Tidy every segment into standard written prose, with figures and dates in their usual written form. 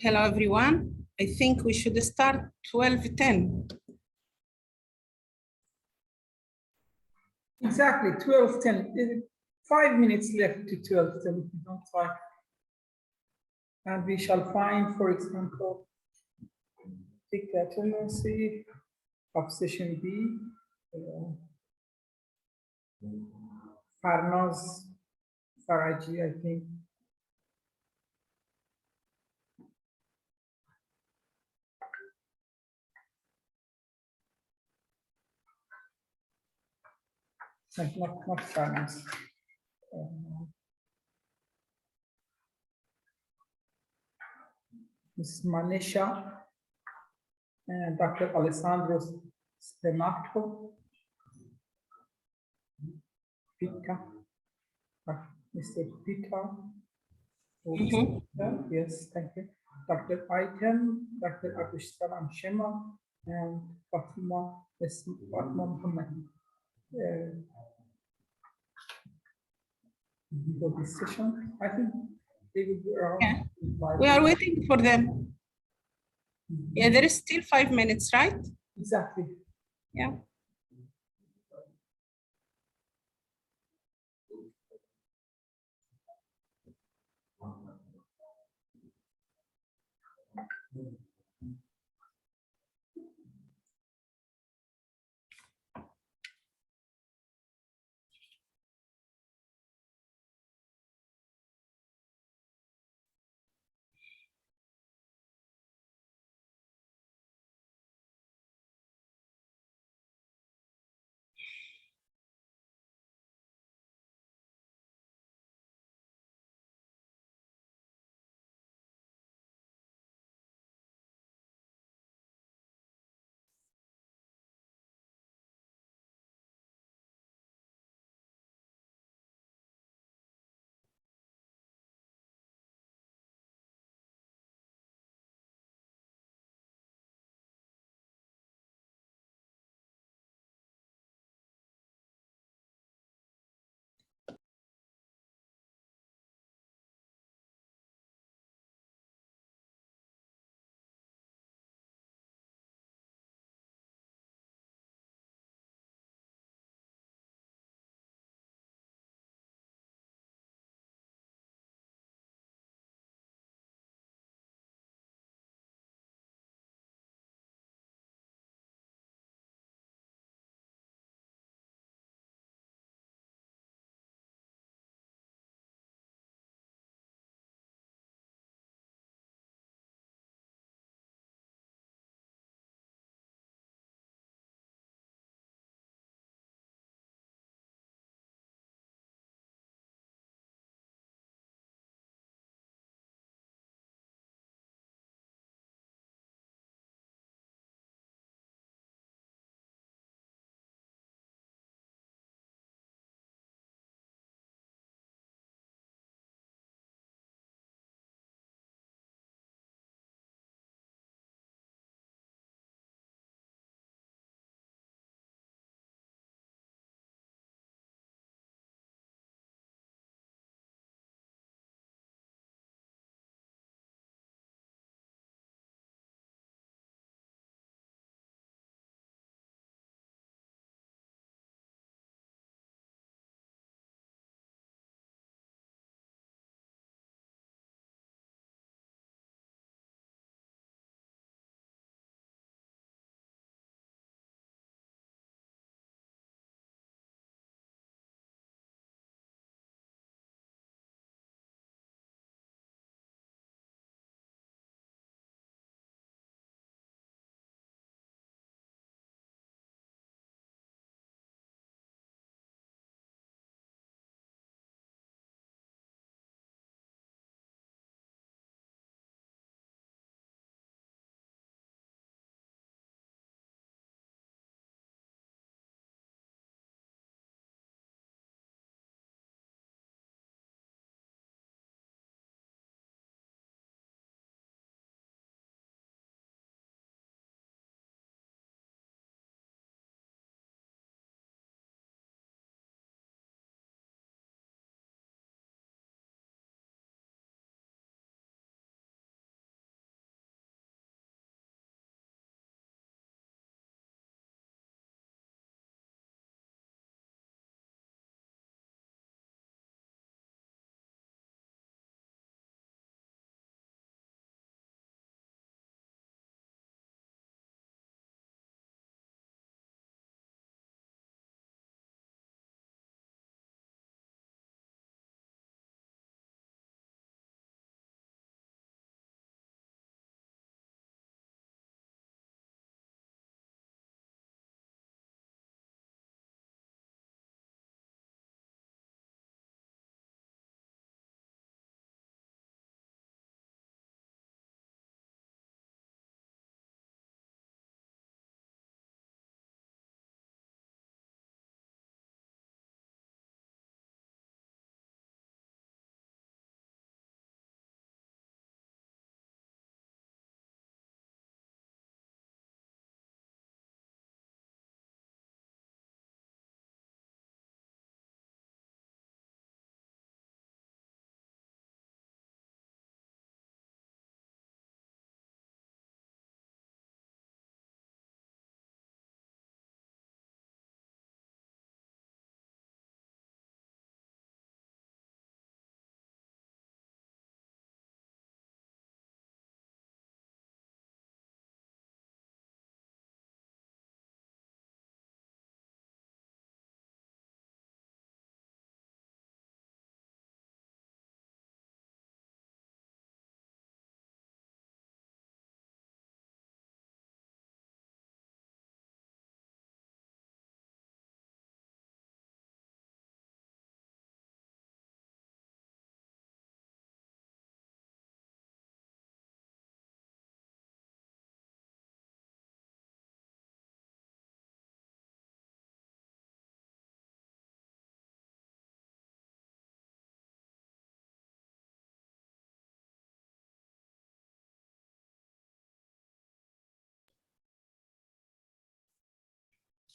Hello, everyone. I think we should start 12:10. Exactly, 12:10. 5 minutes left to 12:10 if you don't like. And we shall find, for example, take the tendency of session B, Farnaz Faraji, I think. Not Farnaz. Ms. Manisha and Dr. Alessandro Spemato, Pita, Mr. Pita. Yes, thank you. Dr. Aitem, Dr. Abdussalam Shema, and Fatima Muhammad. For this session, I think they will be around. Yeah. We are waiting for them. Yeah, there is still 5 minutes, right? Exactly. Yeah.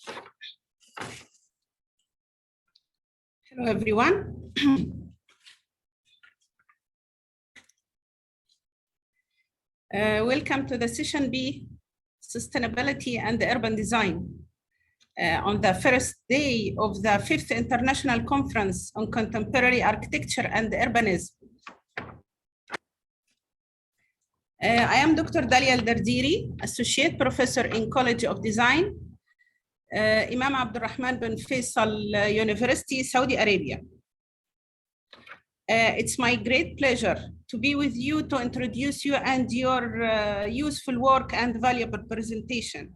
Hello, everyone. Welcome to the session B, Sustainability and Urban Design. On the first day of the 5th International Conference on Contemporary Architecture and Urbanism. I am Dr. Dalia Al-Dardiri, Associate Professor in College of Design, Imam Abdulrahman bin Faisal University, Saudi Arabia. It's my great pleasure to be with you to introduce you and your useful work and valuable presentation.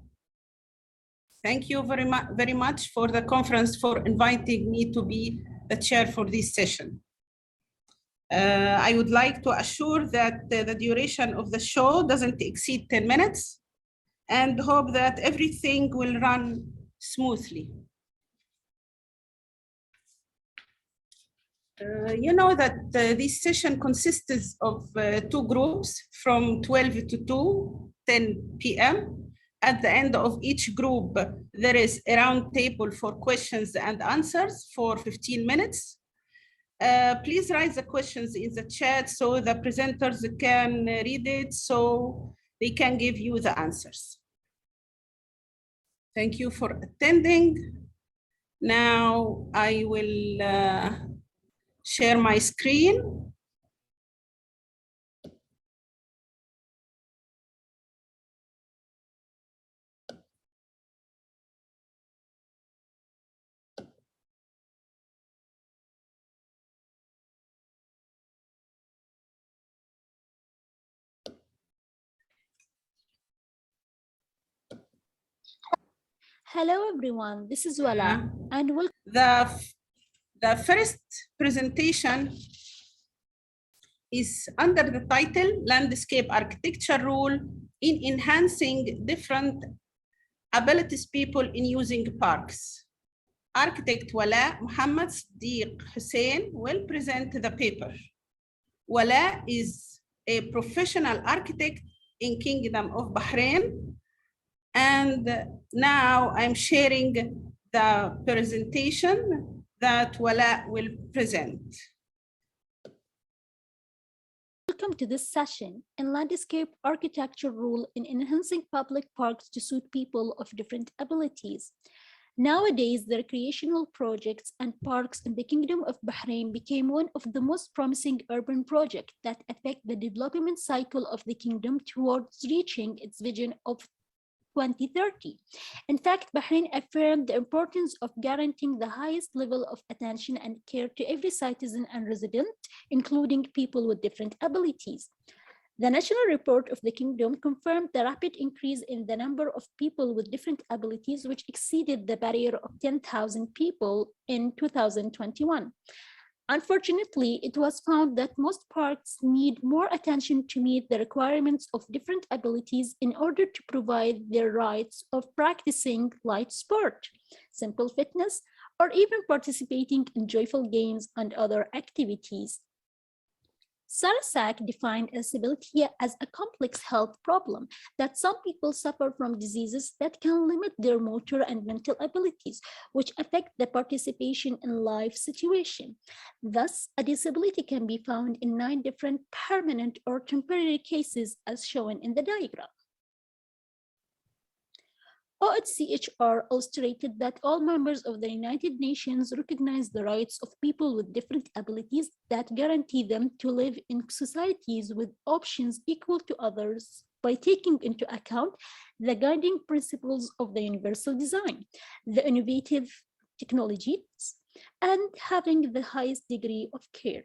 Thank you very much for the conference for inviting me to be the chair for this session. I would like to assure that the duration of the show doesn't exceed 10 minutes and hope that everything will run smoothly. You know that this session consists of two groups from 12 to 10 p.m. At the end of each group, there is a round table for questions and answers for 15 minutes. Please write the questions in the chat so the presenters can read it so they can give you the answers. Thank you for attending. Now I will share my screen. Hello everyone, this is Wala and welcome. The first presentation is under the title Landscape Architecture Role in Enhancing Different Abilities People in Using Parks. Architect Wala Muhammad Siddiq Hussein will present the paper. Wala is a professional architect in Kingdom of Bahrain. And now I'm sharing the presentation that Wala will present. Welcome to this session in Landscape Architecture Role in Enhancing Public Parks to Suit People of Different Abilities. Nowadays, the recreational projects and parks in the Kingdom of Bahrain became one of the most promising urban projects that affect the development cycle of the kingdom towards reaching its vision of 2030. In fact, Bahrain affirmed the importance of guaranteeing the highest level of attention and care to every citizen and resident, including people with different abilities. The national report of the kingdom confirmed the rapid increase in the number of people with different abilities, which exceeded the barrier of 10,000 people in 2021. Unfortunately, it was found that most parks need more attention to meet the requirements of different abilities in order to provide their rights of practicing light sport, simple fitness, or even participating in joyful games and other activities. Sarasak defined disability as a complex health problem that some people suffer from diseases that can limit their motor and mental abilities, which affect the participation in life situation. Thus, a disability can be found in 9 different permanent or temporary cases as shown in the diagram. OHCHR illustrated that all members of the United Nations recognize the rights of people with different abilities that guarantee them to live in societies with options equal to others by taking into account the guiding principles of the universal design, the innovative technologies, and having the highest degree of care.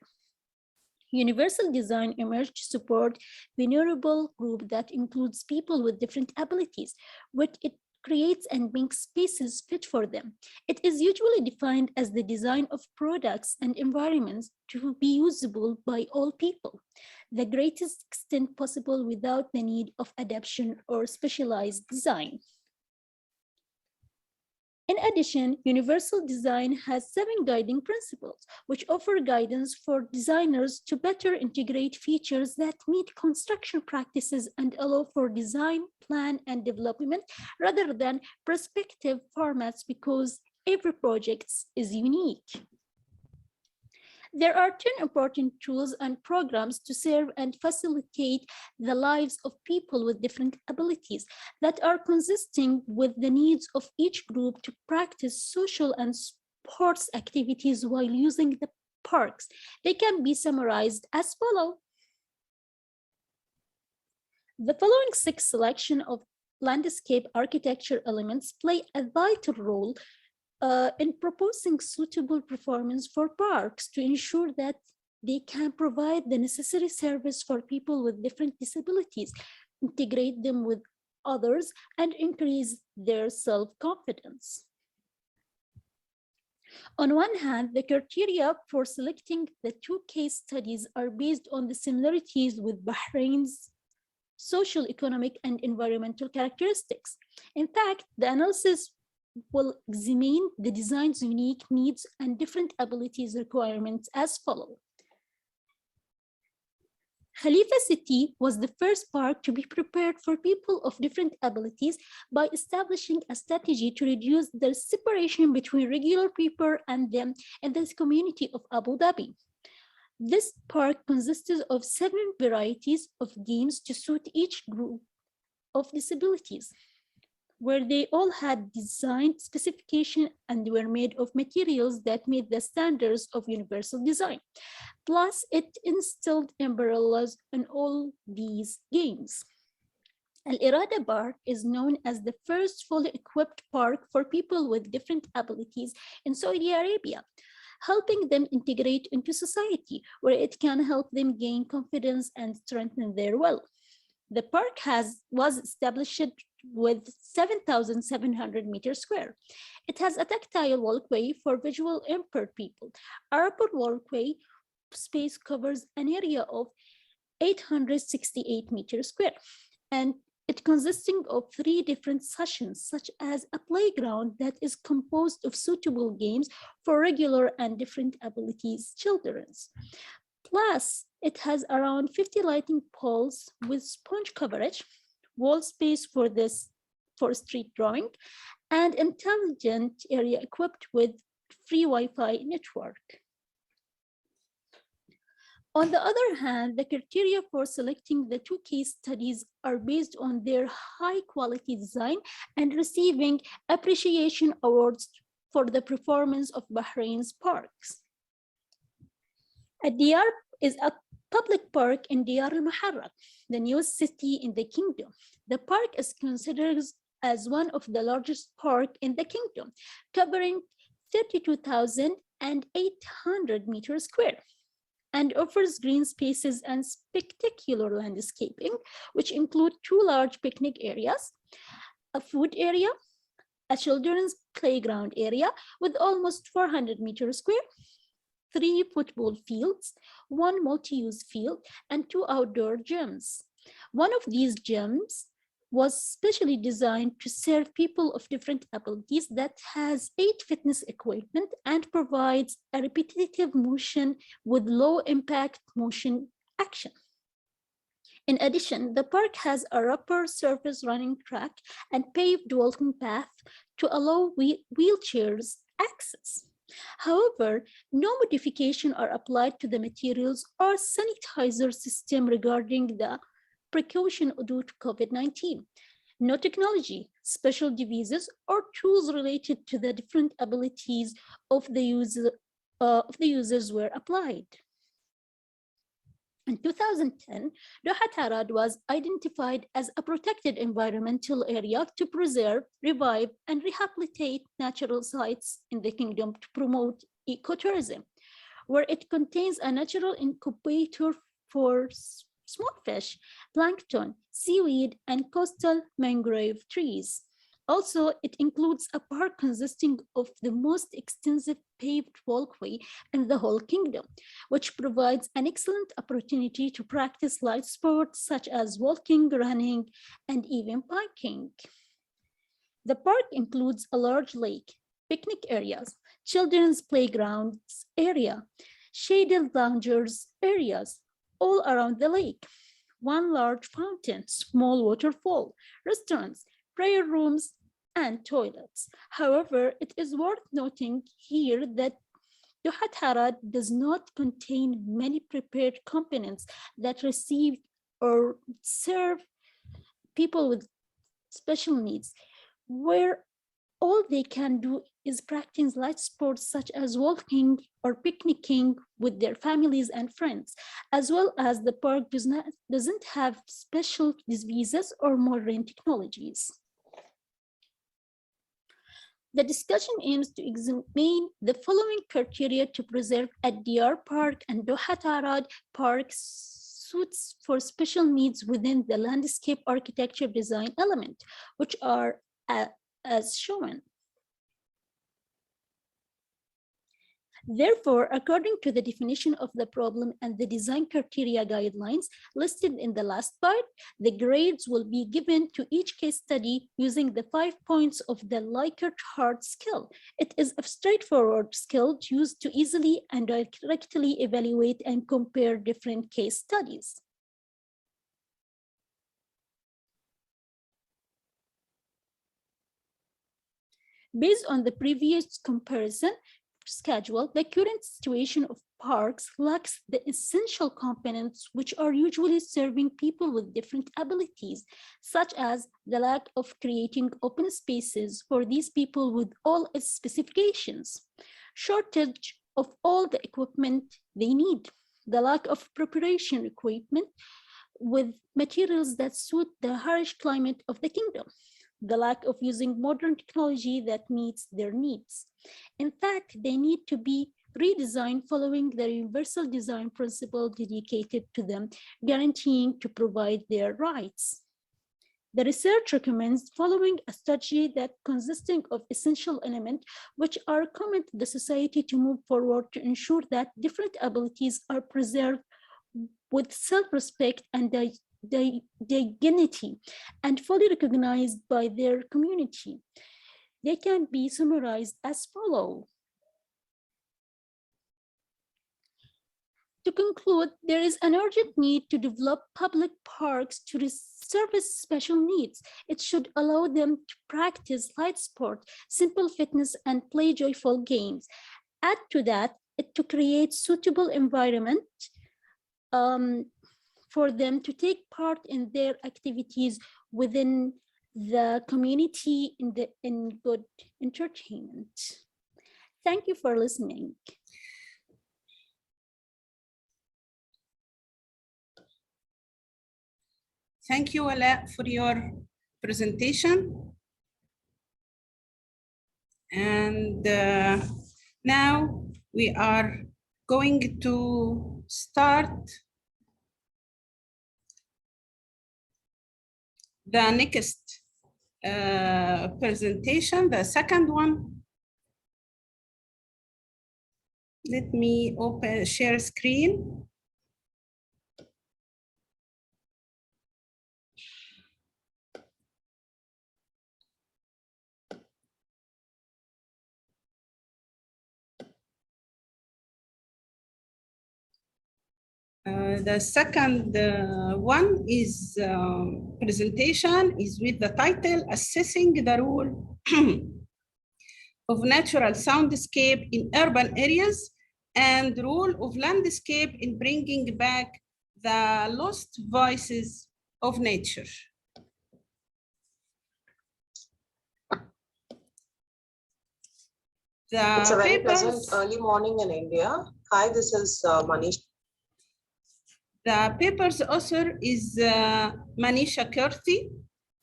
Universal design emerged to support vulnerable group that includes people with different abilities, which it creates and makes spaces fit for them. It is usually defined as the design of products and environments to be usable by all people, the greatest extent possible without the need of adaptation or specialized design. In addition, universal design has 7 guiding principles, which offer guidance for designers to better integrate features that meet construction practices and allow for design, plan, and development rather than prospective formats because every project is unique. There are 10 important tools and programs to serve and facilitate the lives of people with different abilities that are consistent with the needs of each group to practice social and sports activities while using the parks. They can be summarized as follows. The following 6 selection of landscape architecture elements play a vital role in proposing suitable performance for parks to ensure that they can provide the necessary service for people with different disabilities, integrate them with others, and increase their self-confidence. On one hand, the criteria for selecting the 2 case studies are based on the similarities with Bahrain's social, economic, and environmental characteristics. In fact, the analysis will examine the design's unique needs and different abilities requirements as follows. Khalifa City was the first park to be prepared for people of different abilities by establishing a strategy to reduce the separation between regular people and them in the community of Abu Dhabi. This park consisted of 7 varieties of games to suit each group of disabilities, where they all had design specification and were made of materials that meet the standards of universal design. Plus, it installed umbrellas in all these games. Al-Irada Park is known as the first fully equipped park for people with different abilities in Saudi Arabia, helping them integrate into society, where it can help them gain confidence and strengthen their will. The park was established with 7,700 meters square. It has a tactile walkway for visual impaired people. Our upper walkway space covers an area of 868 meters square, and it consisting of 3 different sessions, such as a playground that is composed of suitable games for regular and different abilities children. Plus, it has around 50 lighting poles with sponge coverage, wall space for street drawing, and intelligent area equipped with free Wi-Fi network. On the other hand, the criteria for selecting the 2 case studies are based on their high quality design and receiving appreciation awards for the performance of Bahrain's parks. Ad-Diyar is a public park in Diyar al-Muharraq, the newest city in the kingdom. The park is considered as one of the largest parks in the kingdom, covering 32,800 meters square, and offers green spaces and spectacular landscaping, which include 2 large picnic areas, a food area, a children's playground area with almost 400 meters square, 3 football fields, 1 multi-use field, and 2 outdoor gyms. One of these gyms was specially designed to serve people of different abilities that has 8 fitness equipment and provides a repetitive motion with low impact motion action. In addition, the park has a rubber surface running track and paved walking path to allow wheelchairs access. However, no modification are applied to the materials or sanitizer system regarding the precaution due to COVID-19. No technology, special devices, or tools related to the different abilities of the users were applied. In 2010, Dohat Arad was identified as a protected environmental area to preserve, revive, and rehabilitate natural sites in the kingdom to promote ecotourism, where it contains a natural incubator for small fish, plankton, seaweed, and coastal mangrove trees. Also, it includes a park consisting of the most extensive paved walkway in the whole kingdom, which provides an excellent opportunity to practice light sports such as walking, running, and even biking. The park includes a large lake, picnic areas, children's playgrounds area, shaded loungers areas all around the lake, one large fountain, small waterfall, restaurants, prayer rooms, and toilets. However, it is worth noting here that Dohat Harad does not contain many prepared components that receive or serve people with special needs, where all they can do is practice light sports such as walking or picnicking with their families and friends, as well as the park doesn't have special diseases or modern technologies. The discussion aims to examine the following criteria to preserve Ad-Diyar Park and Dohat Harad Park suits for special needs within the landscape architecture design element, which are as shown. Therefore, according to the definition of the problem and the design criteria guidelines listed in the last part, the grades will be given to each case study using the 5 points of the Likert-Hart scale. It is a straightforward scale used to easily and directly evaluate and compare different case studies. Based on the previous comparison schedule, the current situation of parks lacks the essential components which are usually serving people with different abilities, such as the lack of creating open spaces for these people with all its specifications, shortage of all the equipment they need, the lack of preparation equipment with materials that suit the harsh climate of the kingdom, the lack of using modern technology that meets their needs. In fact, they need to be redesigned following the universal design principle dedicated to them, guaranteeing to provide their rights. The research recommends following a strategy that consisting of essential elements which are common to the society to move forward to ensure that different abilities are preserved with self-respect and dignity and fully recognized by their community. They can be summarized as follows. To conclude, there is an urgent need to develop public parks to service special needs. It should allow them to practice light sport, simple fitness, and play joyful games. Add to that, to create suitable environment for them to take part in their activities within the community in good entertainment. Thank you for listening. Thank you, Ala, for your presentation. And now we are going to start the next presentation, the second one. Let me share screen. The second one is presentation is with the title Assessing the Role of Natural Soundscape in Urban Areas and Role of Landscape in Bringing Back the Lost Voices of Nature. It's a very pleasant early morning in India. Hi, this is Manish. The paper's author is Manisha Kirti,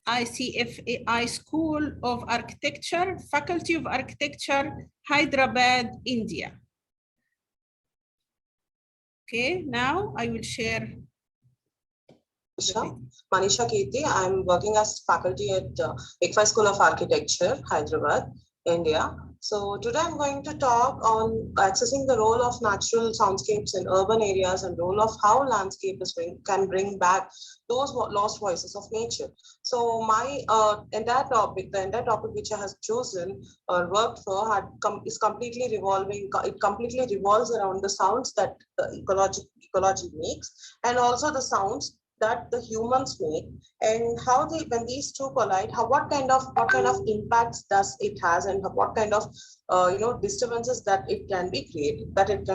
ICCAUA School of Architecture, Faculty of Architecture, Hyderabad, India. Okay, now I will share. Manisha Kirti, I'm working as faculty at ICCAUA School of Architecture, Hyderabad, India. So today I'm going to talk on accessing the role of natural soundscapes in urban areas and role of how can bring back those lost voices of nature. So my the entire topic which I have chosen or worked for is completely revolving. It completely revolves around the sounds that the ecology makes, and also the sounds that the humans make, and how they, when these two collide, what kind of impacts does it has, and what kind of disturbances that it can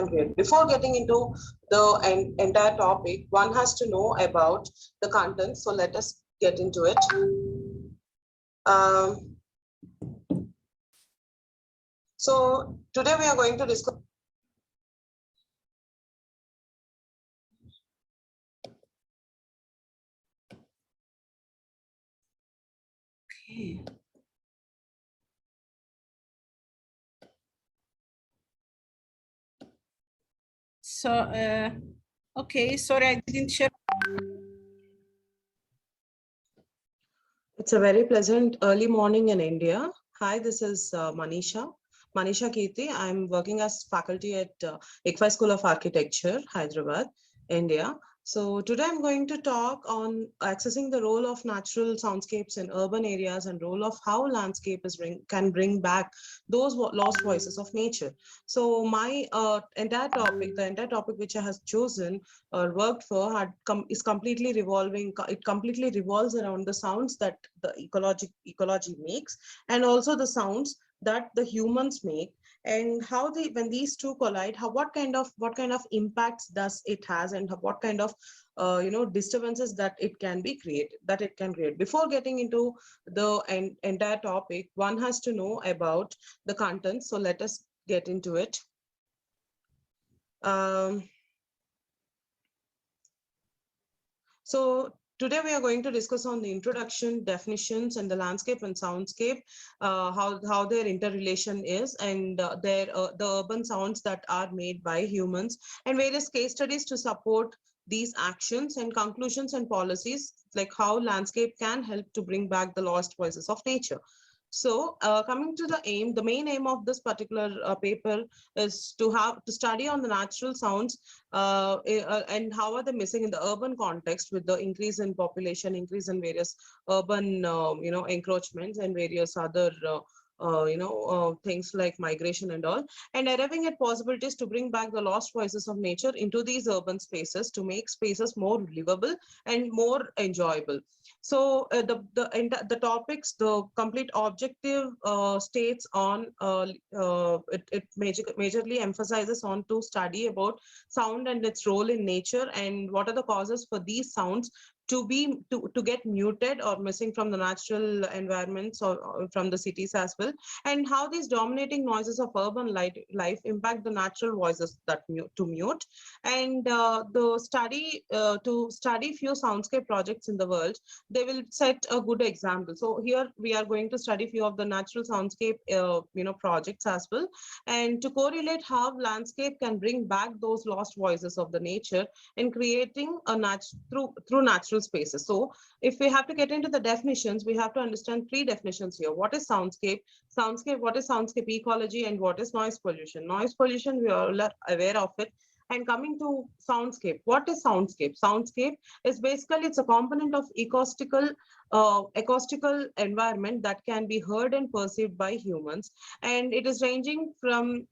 create. Before getting into the entire topic, one has to know about the content. So let us get into it. So today we are going to discuss. Okay. So, okay, sorry, I didn't share. It's a very pleasant early morning in India. Hi, this is Manisha Kirti. I'm working as faculty at ICCAUA School of Architecture, Hyderabad, India. So today I'm going to talk on accessing the role of natural soundscapes in urban areas and role of how can bring back those lost voices of nature. So my the entire topic which I have chosen or worked for is completely revolving. It completely revolves around the sounds that the ecology makes, and also the sounds that the humans make, and how they, when these two collide, what kind of impacts does it has, and what kind of disturbances that it can create. Before getting into the entire topic, one has to know about the content. So let us get into it. So today we are going to discuss on the introduction, definitions, and the landscape and soundscape, how their interrelation is, and the urban sounds that are made by humans, and various case studies to support these actions, and conclusions and policies, like how landscape can help to bring back the lost voices of nature. So coming to the main aim of this particular paper is to study on the natural sounds and how are they missing in the urban context with the increase in population, increase in various urban encroachments, and various other things like migration and all, and arriving at possibilities to bring back the lost voices of nature into these urban spaces to make spaces more livable and more enjoyable. So the topics, the complete objective states on it majorly emphasizes on to study about sound and its role in nature, and what are the causes for these sounds to get muted or missing from the natural environments, or from the cities as well, and how these dominating noises of urban life impact the natural voices that mute, and to study few soundscape projects in the world, they will set a good example. So here we are going to study few of the natural soundscape projects as well, and to correlate how landscape can bring back those lost voices of the nature in creating through natural spaces. So if we have to get into the definitions, we have to understand three definitions here. What is soundscape? What is soundscape ecology, and what is noise pollution? Noise pollution, we are all aware of it. And coming to soundscape, what is soundscape? Soundscape is basically, it's a component of acoustical environment that can be heard and perceived by humans, and it is ranging from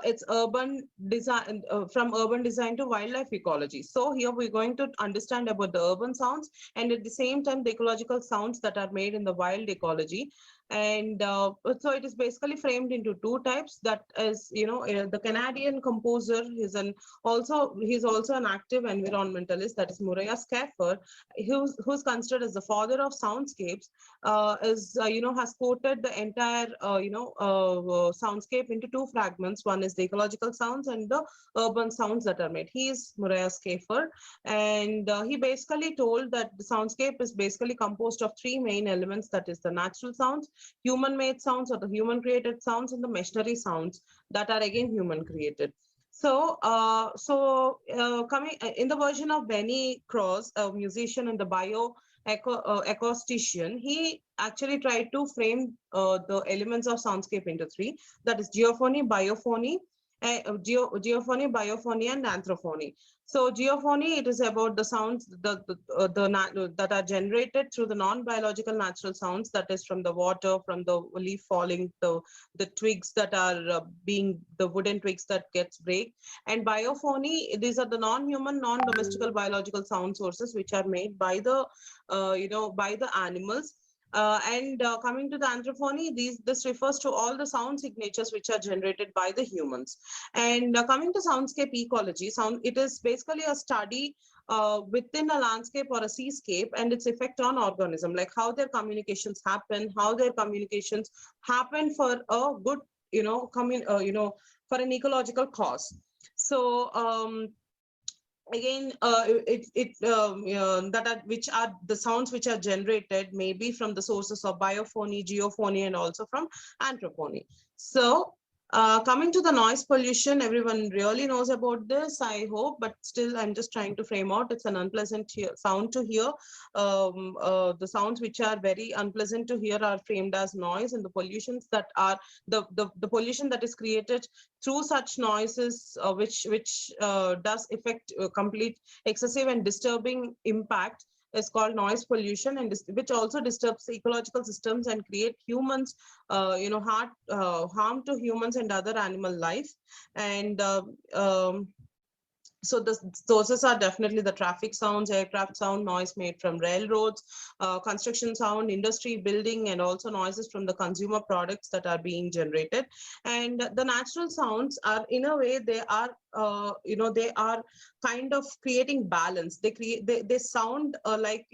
its urban design from urban design to wildlife ecology. So here we're going to understand about the urban sounds, and at the same time the ecological sounds that are made in the wild ecology. And so it is basically framed into two types. That is, the Canadian composer he's also an active environmentalist, that is Murray Schafer, who's considered as the father of soundscapes, has quoted the entire soundscape into two fragments. One is the ecological sounds and the urban sounds that are made. He is Murray Schafer, and he basically told that the soundscape is basically composed of three main elements, that is the natural sounds, human made sounds or the human created sounds, and the machinery sounds that are again human created. Coming in the version of Benny Cross, a musician and the acoustician, he actually tried to frame the elements of soundscape into three. That is geophony, biophony, biophony, and anthrophony. So geophony, it is about the sounds that are generated through the non-biological natural sounds, that is from the water, from the leaf falling, the twigs that are the wooden twigs that gets break. And biophony, these are the non-human, non-domestical biological sound sources which are made by the by the animals. Coming to the anthrophony, this refers to all the sound signatures which are generated by the humans. And coming to soundscape ecology, it is basically a study within a landscape or a seascape and its effect on organism, like how their communications happen, for a good, for an ecological cause. So again, which are the sounds which are generated maybe from the sources of biophony, geophony, and also from anthrophony. So coming to the noise pollution, everyone really knows about this, I hope, but still I'm just trying to frame out. It's an unpleasant sound to hear. The sounds which are very unpleasant to hear are framed as noise, and the pollutions that are the pollution that is created through such noises, which does affect complete excessive and disturbing impact, is called noise pollution, and which also disturbs ecological systems and create humans, harm to humans and other animal life. And so the sources are definitely the traffic sounds, aircraft sound, noise made from railroads, construction sound, industry, building, and also noises from the consumer products that are being generated. And the natural sounds are, in a way, they are kind of creating balance. They sound like,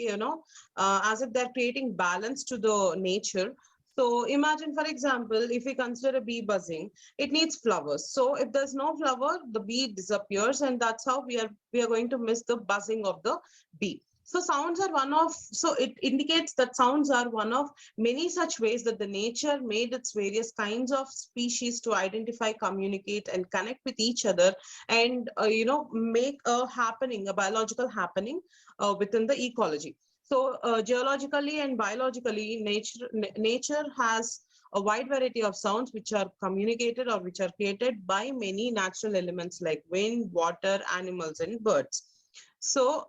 as if they're creating balance to the nature. So imagine, for example, if we consider a bee buzzing, it needs flowers. So if there's no flower, the bee disappears, and that's how we are going to miss the buzzing of the bee. So sounds are so it indicates that sounds are one of many such ways that the nature made its various kinds of species to identify, communicate, and connect with each other, and make a biological happening within the ecology. So geologically and biologically, nature has a wide variety of sounds which are communicated or which are created by many natural elements like wind, water, animals, and birds. So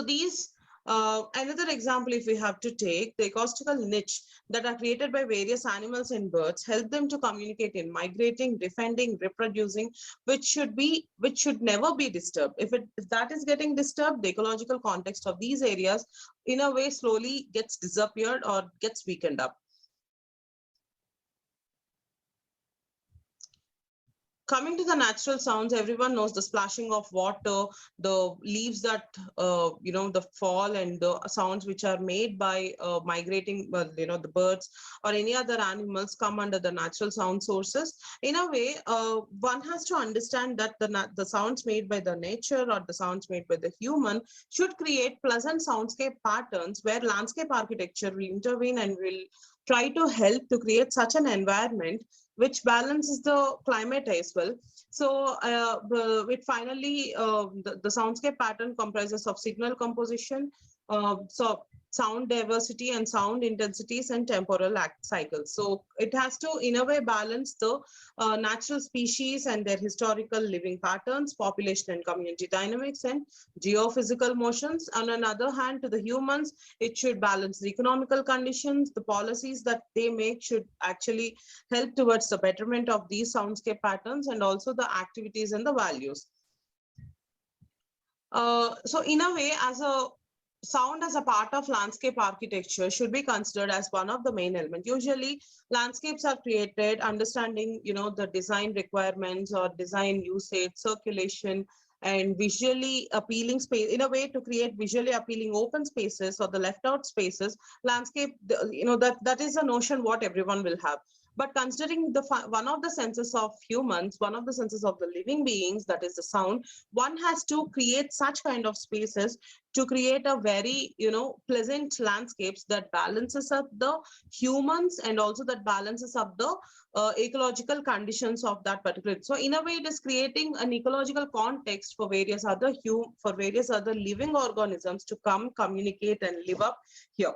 these, another example, if we have to take, the acoustical niche that are created by various animals and birds help them to communicate in migrating, defending, reproducing, which should never be disturbed. If that is getting disturbed, the ecological context of these areas, in a way, slowly gets disappeared or gets weakened up. Coming to the natural sounds, everyone knows the splashing of water, the leaves that the fall, and the sounds which are made by migrating, the birds or any other animals come under the natural sound sources. In a way, one has to understand that the sounds made by the nature or the sounds made by the human should create pleasant soundscape patterns where landscape architecture will intervene and will try to help to create such an environment which balances the climate as well. So it finally, the soundscape pattern comprises of signal composition, so sound diversity and sound intensities and temporal cycles. So it has to, in a way, balance the natural species and their historical living patterns, population and community dynamics, and geophysical motions. On another hand, to the humans, it should balance the economical conditions. The policies that they make should actually help towards the betterment of these soundscape patterns and also the activities and the values. So in a way, sound as a part of landscape architecture should be considered as one of the main elements. Usually landscapes are created understanding, the design requirements or design usage, circulation, and visually appealing space, in a way to create visually appealing open spaces or the left out spaces. Landscape, that is a notion what everyone will have. But considering one of the senses of humans, one of the senses of the living beings, that is the sound, one has to create such kind of spaces to create a very, pleasant landscapes that balances up the humans and also that balances up the ecological conditions of that particular. So in a way, it is creating an ecological context for various other living organisms to come, communicate, and live up here.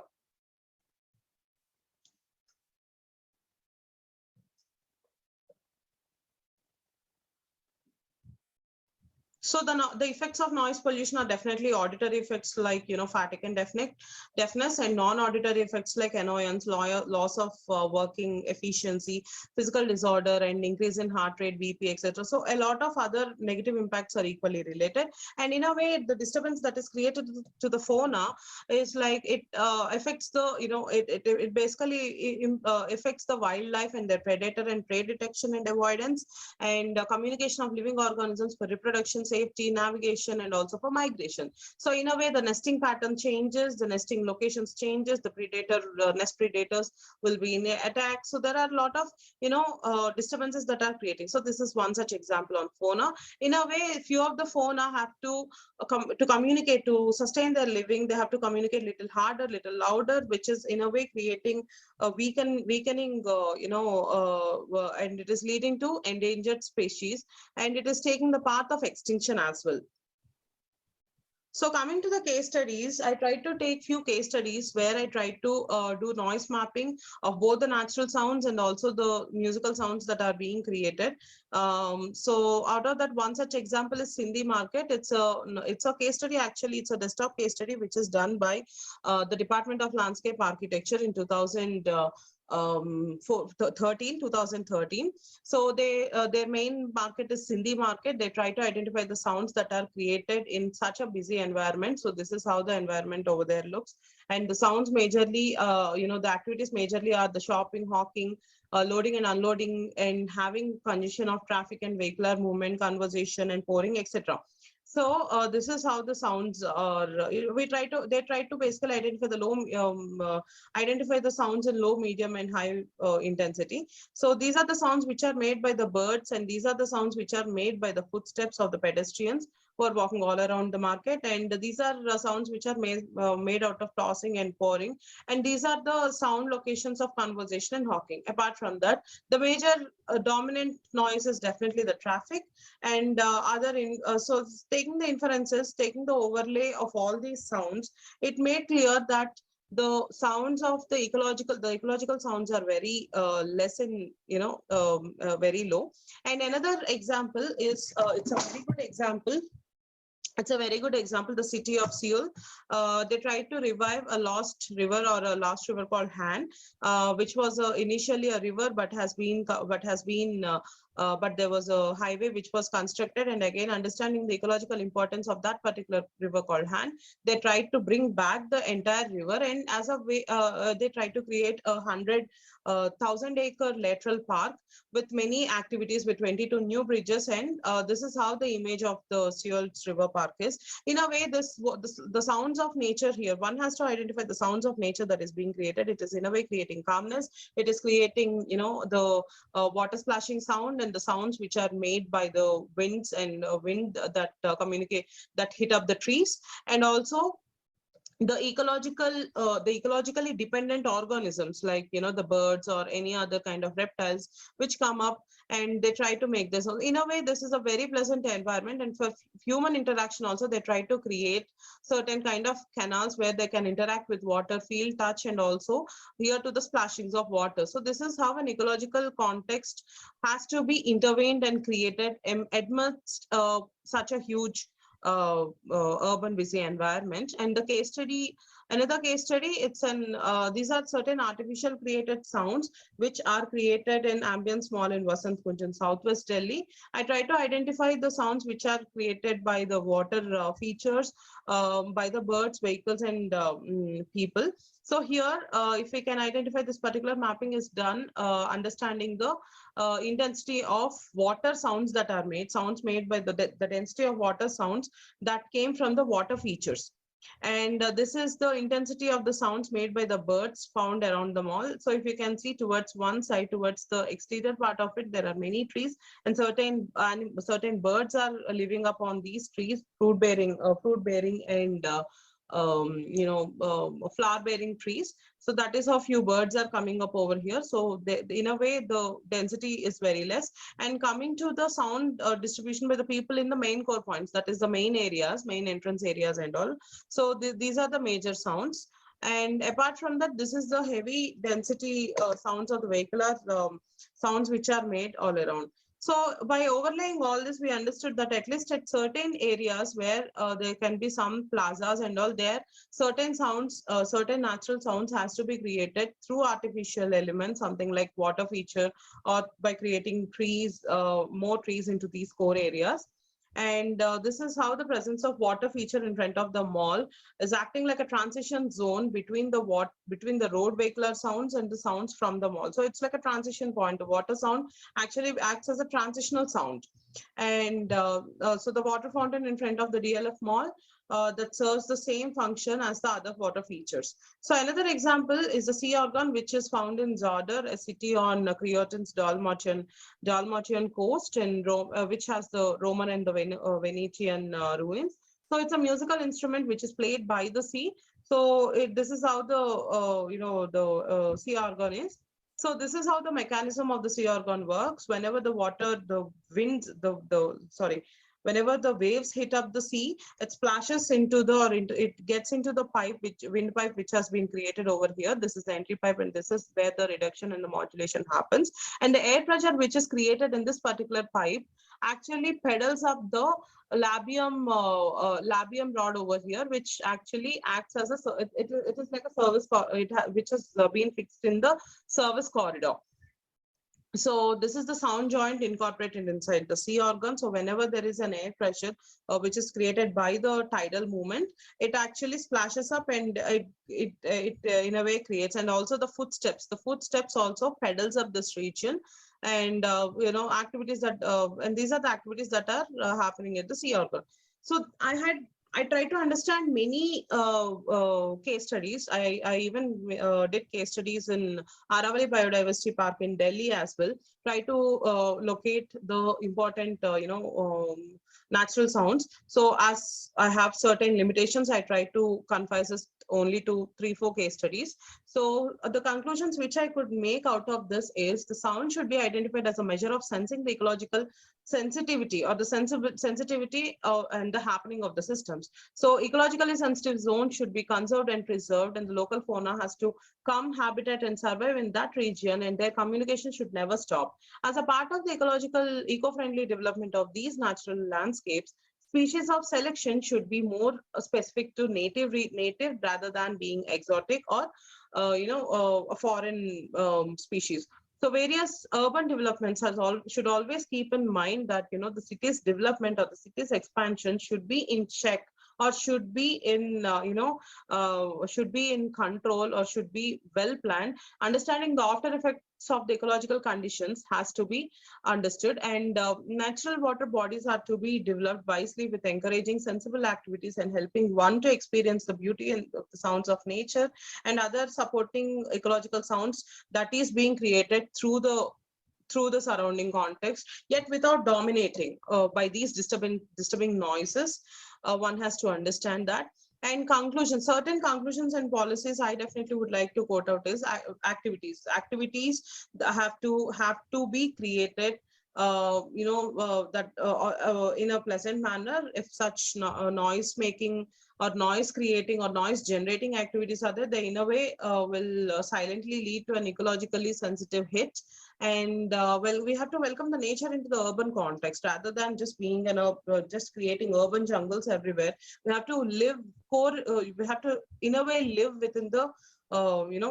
So the effects of noise pollution are definitely auditory effects like, fatigue and deafness, and non-auditory effects like annoyance, loss of working efficiency, physical disorder, and increase in heart rate, BP, etc. So a lot of other negative impacts are equally related. And in a way, the disturbance that is created to the fauna is like it affects the, it basically affects the wildlife and their predator and prey detection and avoidance, and communication of living organisms for reproduction, safety, navigation, and also for migration. So in a way, the nesting pattern changes, the nesting locations changes, the nest predators will be in attack. So there are a lot of, disturbances that are creating. So this is one such example on fauna. In a way, few of the fauna have to communicate, to sustain their living. They have to communicate little harder, little louder, which is in a way creating a weakening, and it is leading to endangered species, and it is taking the path of extinction as well. So coming to the case studies, I tried to take few case studies where I tried to do noise mapping of both the natural sounds and also the musical sounds that are being created. So out of that, one such example is Sindhi market. It's a case study, actually. It's a desktop case study which is done by the Department of Landscape Architecture in 2013. So their main market is Sindhi market. They try to identify the sounds that are created in such a busy environment. So this is how the environment over there looks. And the sounds majorly, the activities majorly are the shopping, hawking, loading and unloading, and having congestion of traffic and vehicular movement, conversation and pouring, etc. So this is how the sounds are. They try to basically identify the sounds in low, medium, and high intensity. So these are the sounds which are made by the birds, and these are the sounds which are made by the footsteps of the pedestrians who are walking all around the market. And these are sounds which are made out of tossing and pouring. And these are the sound locations of conversation and hawking. Apart from that, the major dominant noise is definitely the traffic and so taking the inferences, taking the overlay of all these sounds, it made clear that the sounds of the ecological sounds are very less in, very low. And another example is, it's a very good example. It's a very good example, the city of Seoul. They tried to revive a lost river called Han, which was initially a river, but there was a highway which was constructed. And again, understanding the ecological importance of that particular river called Han, they tried to bring back the entire river. And as a way, they tried to create 1,000-acre lateral park with many activities, with 22 new bridges. And this is how the image of the Seoul's river park is. In a way, the sounds of nature here, one has to identify the sounds of nature that is being created. It is in a way creating calmness. It is creating, the water splashing sound and the sounds which are made by the winds and wind that that hit up the trees. And also the ecologically dependent organisms like, the birds or any other kind of reptiles which come up, and they try to make this. In a way, this is a very pleasant environment. And for human interaction also, they try to create certain kind of canals where they can interact with water, feel, touch, and also hear to the splashings of water. So this is how an ecological context has to be intervened and created amidst such a huge urban busy environment. And the case study, another case study, it's these are certain artificial created sounds which are created in Ambience Mall in Vasant Kunj in Southwest Delhi. I try to identify the sounds which are created by the water features, by the birds, vehicles, and people. So here, if we can identify, this particular mapping is done understanding the intensity of water sounds that are made, sounds made by the density of water sounds that came from the water features. And this is the intensity of the sounds made by the birds found around the mall. So if you can see towards one side, towards the exterior part of it, there are many trees, and certain birds are living up on these trees, fruit bearing and flower bearing trees. So that is how few birds are coming up over here. So in a way, the density is very less. And coming to the sound distribution by the people in the main core points, that is the main areas, main entrance areas and all. So these are the major sounds. And apart from that, this is the heavy density sounds of the vehicular sounds which are made all around. So by overlaying all this, we understood that at least at certain areas where there can be some plazas and all, there certain sounds, certain natural sounds has to be created through artificial elements, something like water feature, or by creating trees, more trees into these core areas. And this is how the presence of water feature in front of the mall is acting like a transition zone between the road vehicular sounds and the sounds from the mall. So it's like a transition point. The water sound actually acts as a transitional sound. And so the water fountain in front of the DLF mall that serves the same function as the other water features. So another example is the sea organ, which is found in Zadar, a city on Creoten's Dalmatian coast, and which has the Roman and the Venetian ruins. So it's a musical instrument which is played by the sea. So this is how the sea organ is. So this is how the mechanism of the sea organ works. Whenever the water, the winds, whenever the waves hit up the sea, it splashes into it gets into the wind pipe, which has been created over here. This is the entry pipe, and this is where the reduction and the modulation happens. And the air pressure which is created in this particular pipe actually pedals up the labium rod over here, which actually acts as it is like a service which has been fixed in the service corridor. So this is the sound joint incorporated inside the sea organ. So whenever there is an air pressure which is created by the tidal movement, it actually splashes up, and it in a way creates. And also the footsteps also pedals up this region. And activities that and these are the activities that are happening at the sea organ. So I tried to understand many case studies. I even did case studies in Aravali Biodiversity Park in Delhi as well. Try to locate the important, natural sounds. So as I have certain limitations, I try to confine this only to 3-4 case studies. So the conclusions which I could make out of this is the sound should be identified as a measure of sensing the ecological sensitivity or the sensitivity and the happening of the systems. So ecologically sensitive zones should be conserved and preserved, and the local fauna has to come, habitat and survive in that region, and their communication should never stop. As a part of the ecological eco-friendly development of these natural landscapes, species of selection should be more specific to native rather than being exotic or a foreign species. So various urban developments should always keep in mind that the city's development or the city's expansion should be in check, or should be in should be in control, or should be well planned. Understanding the after effects of the ecological conditions has to be understood, and natural water bodies are to be developed wisely with encouraging sensible activities and helping one to experience the beauty and the sounds of nature and other supporting ecological sounds that is being created through the surrounding context, yet without dominating by these disturbing noises. One has to understand that. And conclusions, certain conclusions and policies I definitely would like to quote out is activities that have to be created in a pleasant manner. If such noise making or noise creating or noise generating activities are there, they in a way will silently lead to an ecologically sensitive hit. And we have to welcome the nature into the urban context rather than just being just creating urban jungles everywhere. We have to we have to in a way live within the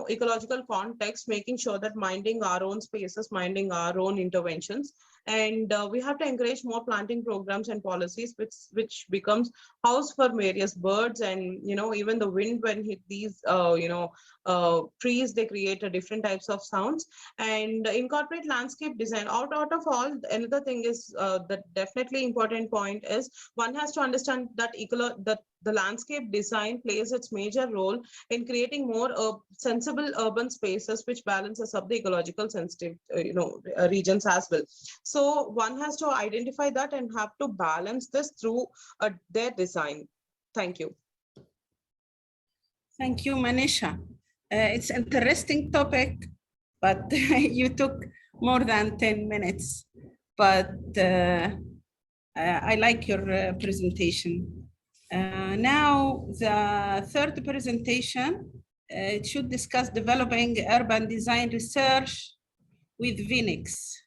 ecological context, making sure that minding our own spaces, minding our own interventions. And we have to encourage more planting programs and policies which becomes house for various birds. And even the wind, when hit these trees, they create different types of sounds. And incorporate landscape design. Out of all, another thing is the definitely important point is one has to understand that the landscape design plays its major role in creating more sensible urban spaces, which balances up the ecological sensitive regions as well. So one has to identify that and have to balance this through their design. Thank you. Thank you, Manisha. It's an interesting topic, but you took more than 10 minutes. But I like your presentation. Now, the third presentation, it should discuss developing urban design research with Phoenix.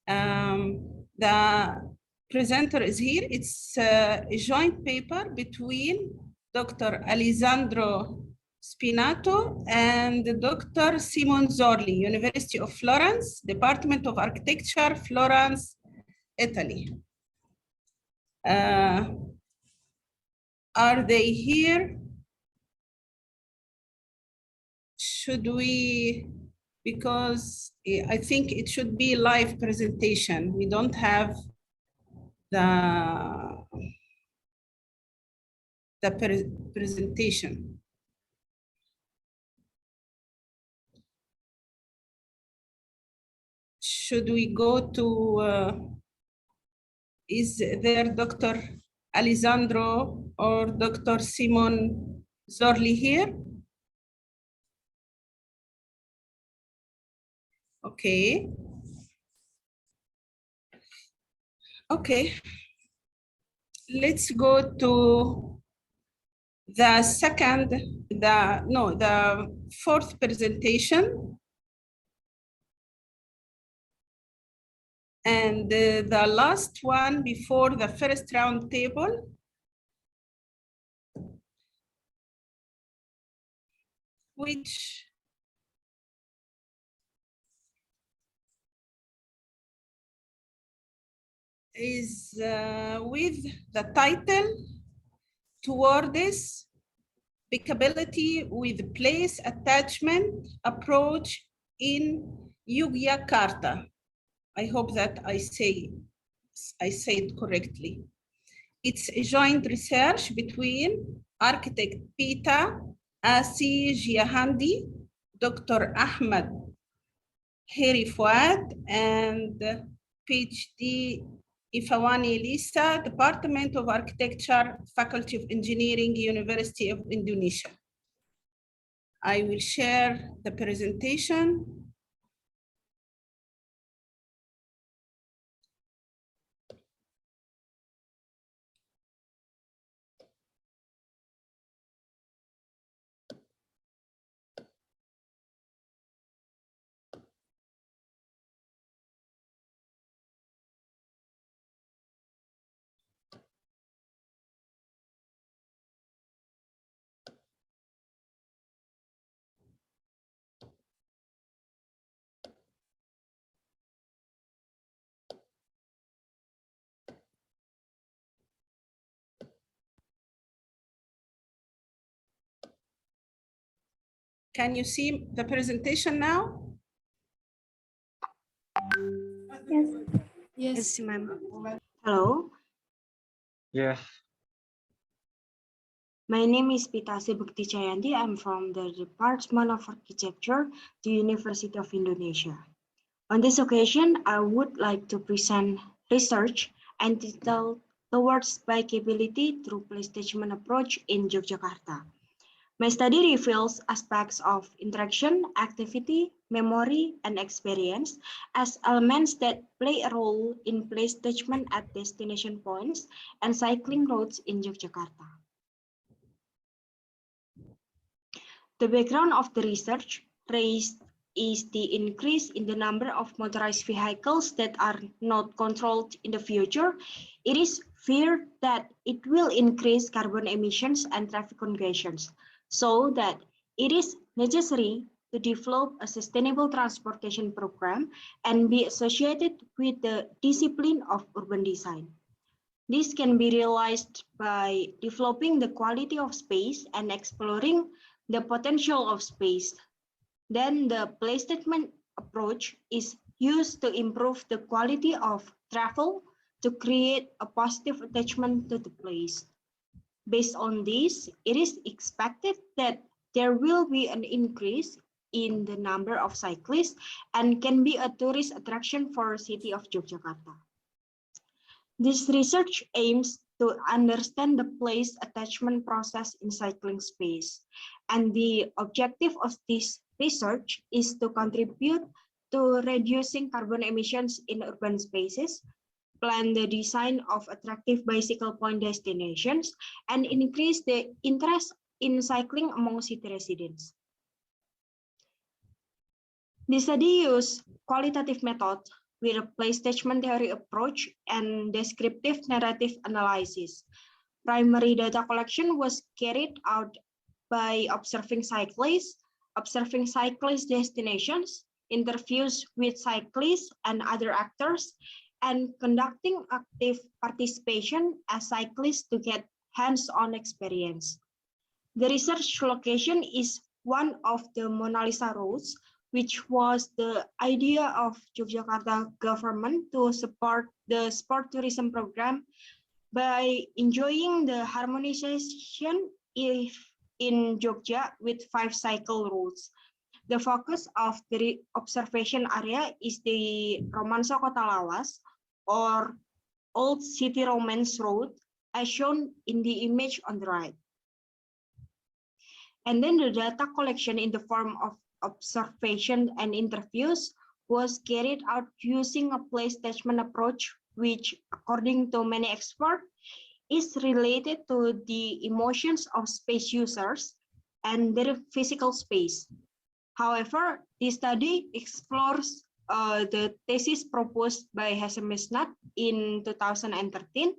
The presenter is here. It's a joint paper between Dr. Alessandro Spinato and Dr. Simon Zorli, University of Florence, Department of Architecture, Florence, Italy. Are they here? Should we, because I think it should be live presentation. We don't have the presentation. Should we go to, is there Dr. Alessandro or Dr. Simon Zorli here? Okay. Okay. Let's go to the the fourth presentation. And the last one before the first round table. Which is with the title Towards Applicability with Place Attachment Approach in Yogyakarta. I hope that I say it correctly. It's a joint research between architect Pita Asi-Giahandi, Dr. Ahmed Heri Fuad, and PhD Ifawani Lisa, Department of Architecture, Faculty of Engineering, University of Indonesia. I will share the presentation. Can you see the presentation now? Yes. Yes, ma'am. Hello, Yes. my name is Pitase Bukti Chayandi. I'm from the Department of Architecture, the University of Indonesia. On this occasion, I would like to present research entitled Towards Bikeability Through Place Attachment Approach in Yogyakarta. My study reveals aspects of interaction, activity, memory, and experience as elements that play a role in place attachment at destination points and cycling routes in Yogyakarta. The background of the research raised is the increase in the number of motorized vehicles that are not controlled in the future. It is feared that it will increase carbon emissions and traffic congestions, so that it is necessary to develop a sustainable transportation program and be associated with the discipline of urban design. This can be realized by developing the quality of space and exploring the potential of space. Then the place attachment approach is used to improve the quality of travel to create a positive attachment to the place. Based on this, it is expected that there will be an increase in the number of cyclists and can be a tourist attraction for the city of Yogyakarta. This research aims to understand the place attachment process in cycling space, and the objective of this research is to contribute to reducing carbon emissions in urban spaces, plan the design of attractive bicycle point destinations, and increase the interest in cycling among city residents. The study used qualitative methods with a place attachment theory approach and descriptive narrative analysis. Primary data collection was carried out by observing cyclist destinations, interviews with cyclists and other actors, and conducting active participation as cyclists to get hands-on experience. The research location is one of the Mona Lisa routes, which was the idea of Yogyakarta government to support the sport tourism program by enjoying the harmonization in Jogja with 5 cycle routes. The focus of the observation area is the Romansa Kota Lawas, or Old City Romance Road, as shown in the image on the right. And then the data collection in the form of observation and interviews was carried out using a place attachment approach, which, according to many experts, is related to the emotions of space users and their physical space. However, this study explores the thesis proposed by Hessemisnat in 2013,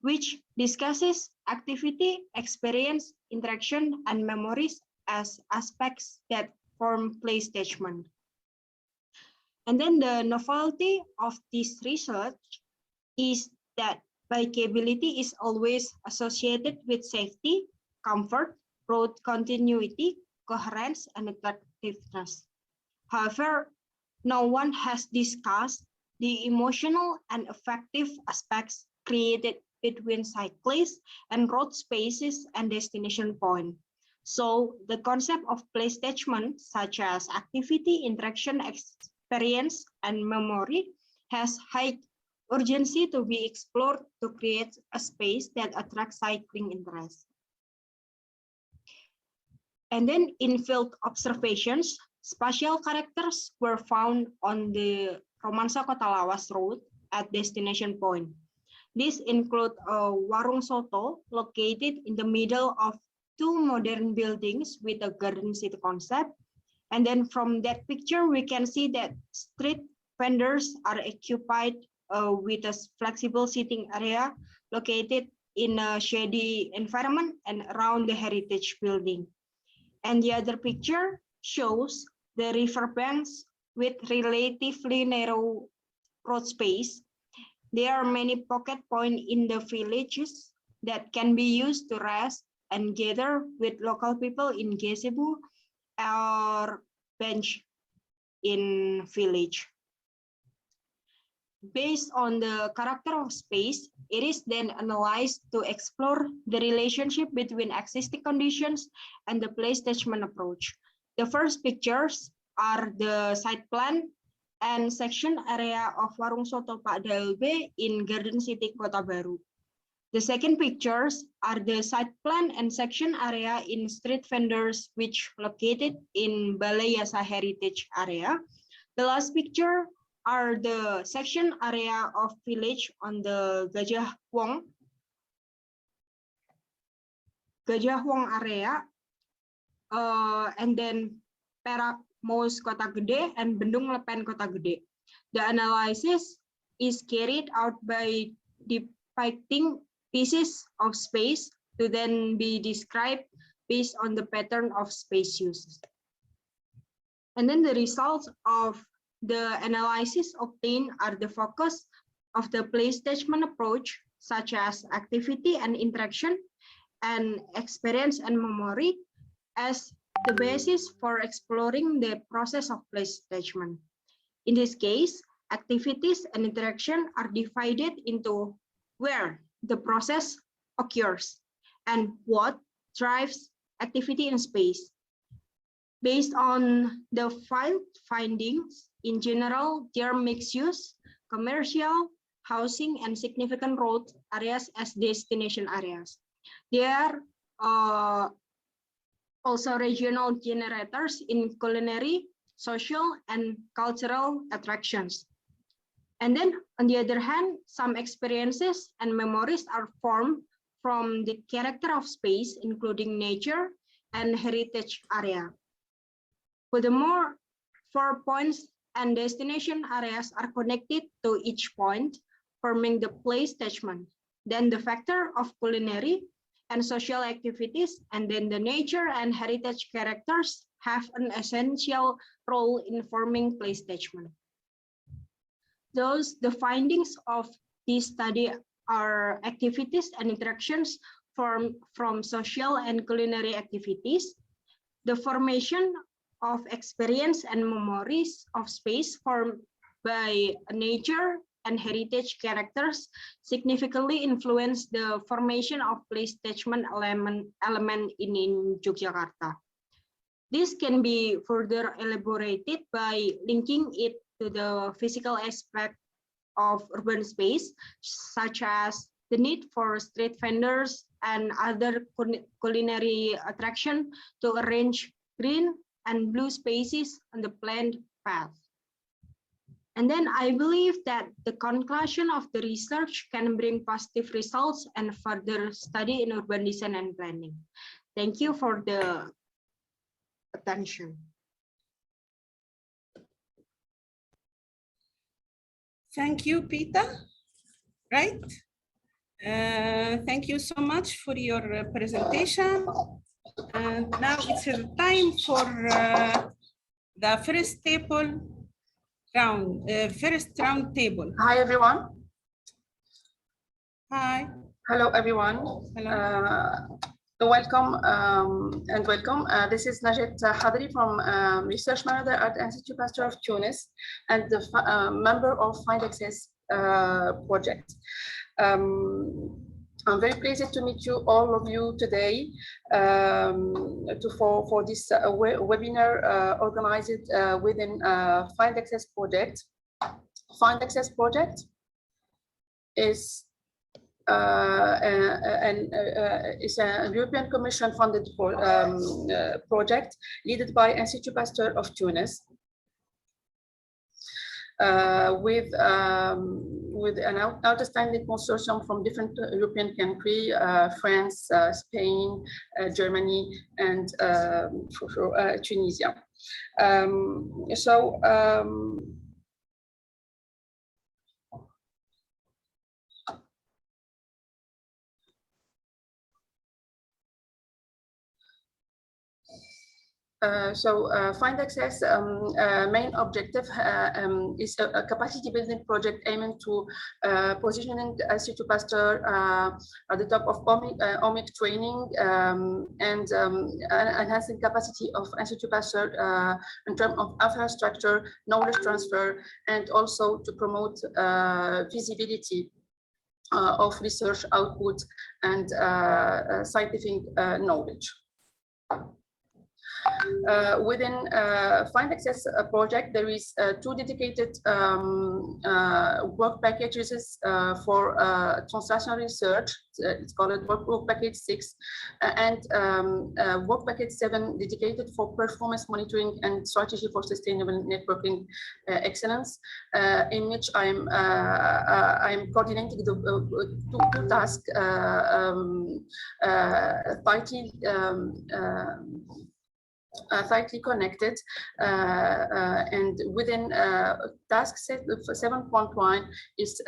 which discusses activity, experience, interaction, and memories as aspects that form place attachment. And then the novelty of this research is that bikeability is always associated with safety, comfort, road continuity, coherence, and attractiveness. However, no one has discussed the emotional and affective aspects created between cyclists and road spaces and destination point. So the concept of place attachment, such as activity, interaction, experience, and memory, has high urgency to be explored to create a space that attracts cycling interest. And then in field observations, spatial characters were found on the Romansa Kota Lawas road at destination point. These include a warung soto located in the middle of 2 modern buildings with a garden city concept. And then from that picture, we can see that street vendors are occupied with a flexible seating area located in a shady environment and around the heritage building. And the other picture shows the riverbanks with relatively narrow road space. There are many pocket points in the villages that can be used to rest and gather with local people in gazebo or bench in village. Based on the character of space, it is then analyzed to explore the relationship between existing conditions and the place attachment approach. The first pictures are the site plan and section area of Warung Soto Pak Dalbe in Garden City, Kota Baru. The second pictures are the site plan and section area in street vendors, which located in Balai Yasa Heritage area. The last picture are the section area of village on the Gajah Wong area, and then Perak Mos Kota Gede and Bendung Lepen Kota Gede. The analysis is carried out by depicting pieces of space to then be described based on the pattern of space use. And then the results of the analysis obtained are the focus of the place attachment approach, such as activity and interaction, and experience and memory, as the basis for exploring the process of place attachment. In this case, activities and interaction are divided into where the process occurs and what drives activity in space. Based on the findings, in general, there are mixed use, commercial, housing, and significant road areas as destination areas. There are also regional generators in culinary, social, and cultural attractions. And then, on the other hand, some experiences and memories are formed from the character of space, including nature and heritage area. Furthermore, 4 points and destination areas are connected to each point, forming the place catchment. Then the factor of culinary and social activities, and then the nature and heritage characters have an essential role in forming place catchment. The findings of this study are activities and interactions from social and culinary activities, the formation of experience and memories of space formed by nature and heritage characters significantly influence the formation of place catchment element in Yogyakarta. This can be further elaborated by linking it to the physical aspect of urban space, such as the need for street vendors and other culinary attraction to arrange green and blue spaces on the planned path. And then I believe that the conclusion of the research can bring positive results and further study in urban design and planning. Thank you for the attention. Thank you, Pita. Right? Thank you so much for your presentation. And now it's time for the first round table. Hi, everyone. Hi. Hello, everyone. Hello. Welcome and welcome. This is Najet Hadri from Research Manager at Institute Pasteur of Tunis and the member of Find Access project. I'm very pleased to meet you, all of you today for this webinar organized within Find Access project. Find Access project is is a European Commission funded project led by Institute Pasteur of Tunis with an outstanding consortium from different European countries, France, Spain, Germany, and Tunisia. Find Access main objective is a capacity building project aiming to positioning Institute Pasteur at the top of omic training and enhancing capacity of Institute Pasteur in terms of infrastructure, knowledge transfer, and also to promote visibility of research output and scientific knowledge. Within Find Access project, there is 2 dedicated work packages for translational research. It's called work package 6 and work package 7 dedicated for performance monitoring and strategy for sustainable networking excellence, in which I'm coordinating the 2 tasks tightly connected, and within task 7.1 is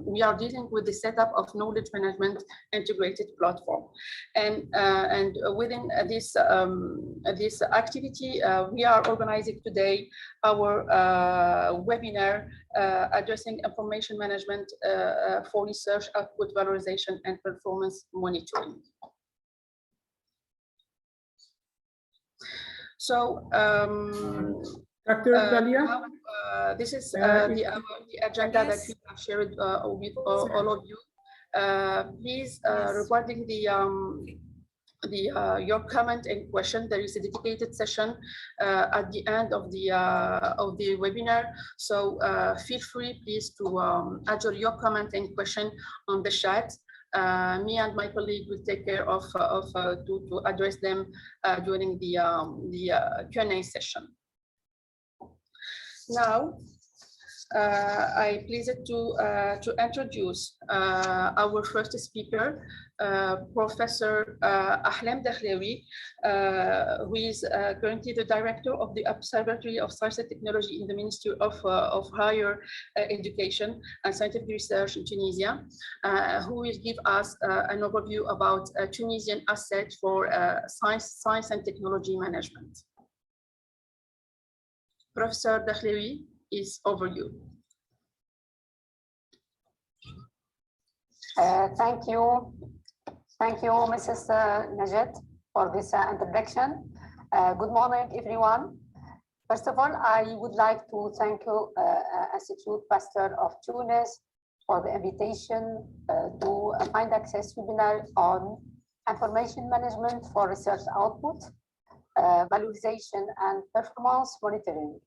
we are dealing with the setup of knowledge management integrated platform, and within this this activity we are organizing today our webinar addressing information management for research output valorization and performance monitoring. So, Dr. Dalia? This is if- the agenda that we have shared with all of you. Please, regarding your comment and question, there is a dedicated session at the end of the webinar. So feel free, please, to add your comment and question on the chat. Me and my colleague will take care of to address them during the Q&A session. Now, I'm pleased to introduce our first speaker, Professor Ahlam Dakhlawi, who is currently the director of the Observatory of Science and Technology in the Ministry of Higher Education and Scientific Research in Tunisia, who will give us an overview about Tunisian assets for science and technology management. Professor Dakhlawi, is over you. Thank you, Mrs. Najat, for this introduction. Good morning, everyone. First of all, I would like to thank you, Institute Pasteur of Tunis, for the invitation to Find Access webinar on information management for research output, valorization, and performance monitoring.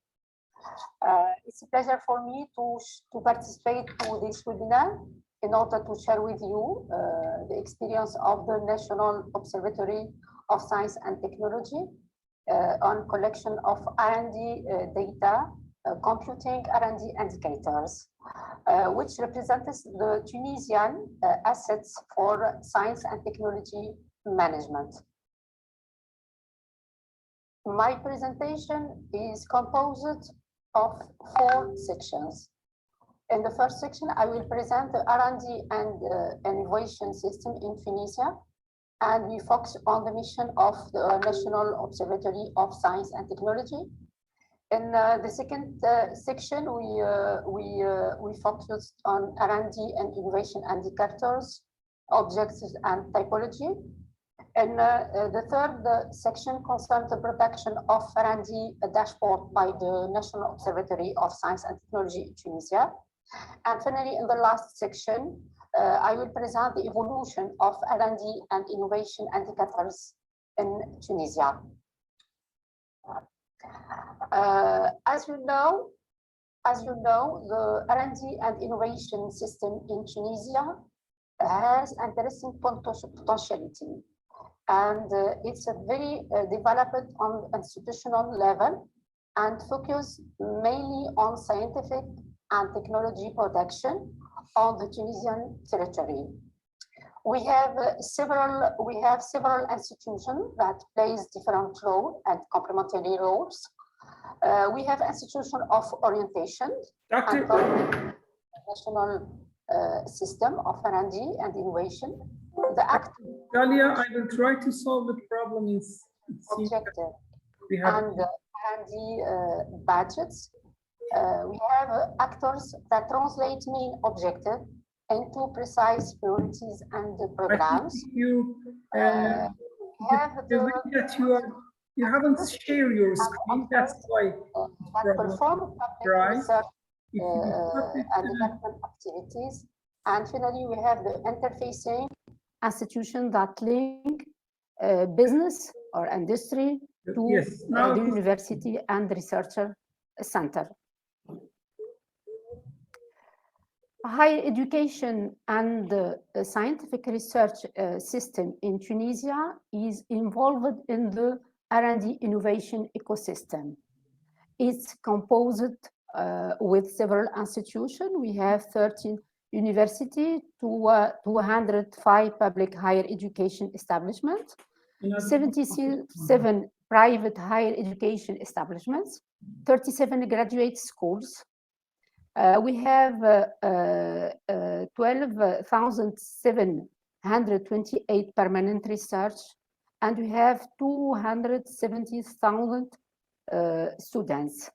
It's a pleasure for me to participate to this webinar in order to share with you the experience of the National Observatory of Science and Technology on collection of R&D data, computing R&D indicators, which represents the Tunisian assets for science and technology management. My presentation is composed of 4 sections. In the first section, I will present the R&D and innovation system in Tunisia, and we focus on the mission of the National Observatory of Science and Technology. In the second section, we focus on R&D and innovation indicators, objectives, and typology. And the third section concerns the production of R&D dashboard by the National Observatory of Science and Technology in Tunisia. And finally, in the last section, I will present the evolution of R&D and innovation indicators in Tunisia. As you know, the R&D and innovation system in Tunisia has interesting potentiality. And it's a very developed on institutional level and focus mainly on scientific and technology production on the Tunisian territory. We have several institutions that plays different roles and complementary roles. We have institution of orientation, and national system of R&D and innovation. Dalia, I will try to solve the problem in objective and R&D budgets. We have actors that translate main objective into precise priorities and programs. You haven't shared your screen, that's why. That perform public research and development activities. And finally, we have the interfacing institution that link business or industry to the university and researcher center. Higher education and the scientific research system in Tunisia is involved in the R&D innovation ecosystem. It's composed with several institutions. We have 13 universities, 205 public higher education establishments, 77 private higher education establishments, 37 graduate schools. We have 12,728 permanent research, and we have 270,000 students.